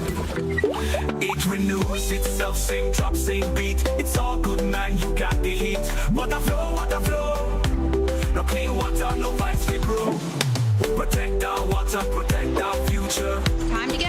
J: It renews itself, same drop, same beat. It's all good, man, you got the heat. Water flow. No clean water, no pipes they grow. Protect our water, protect our future.
V: Time to go.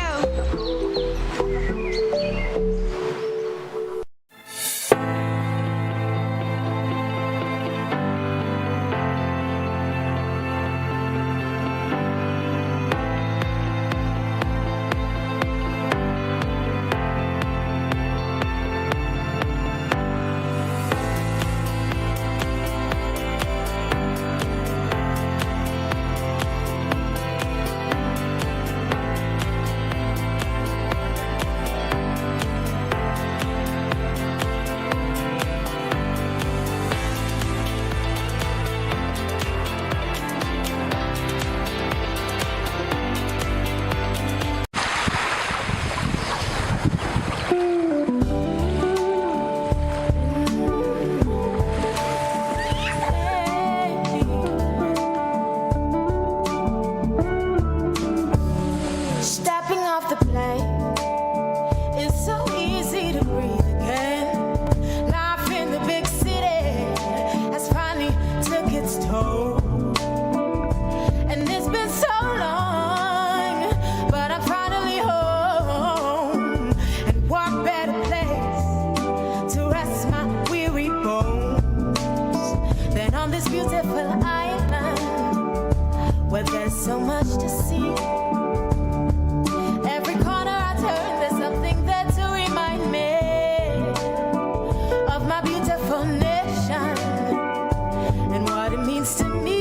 W: To me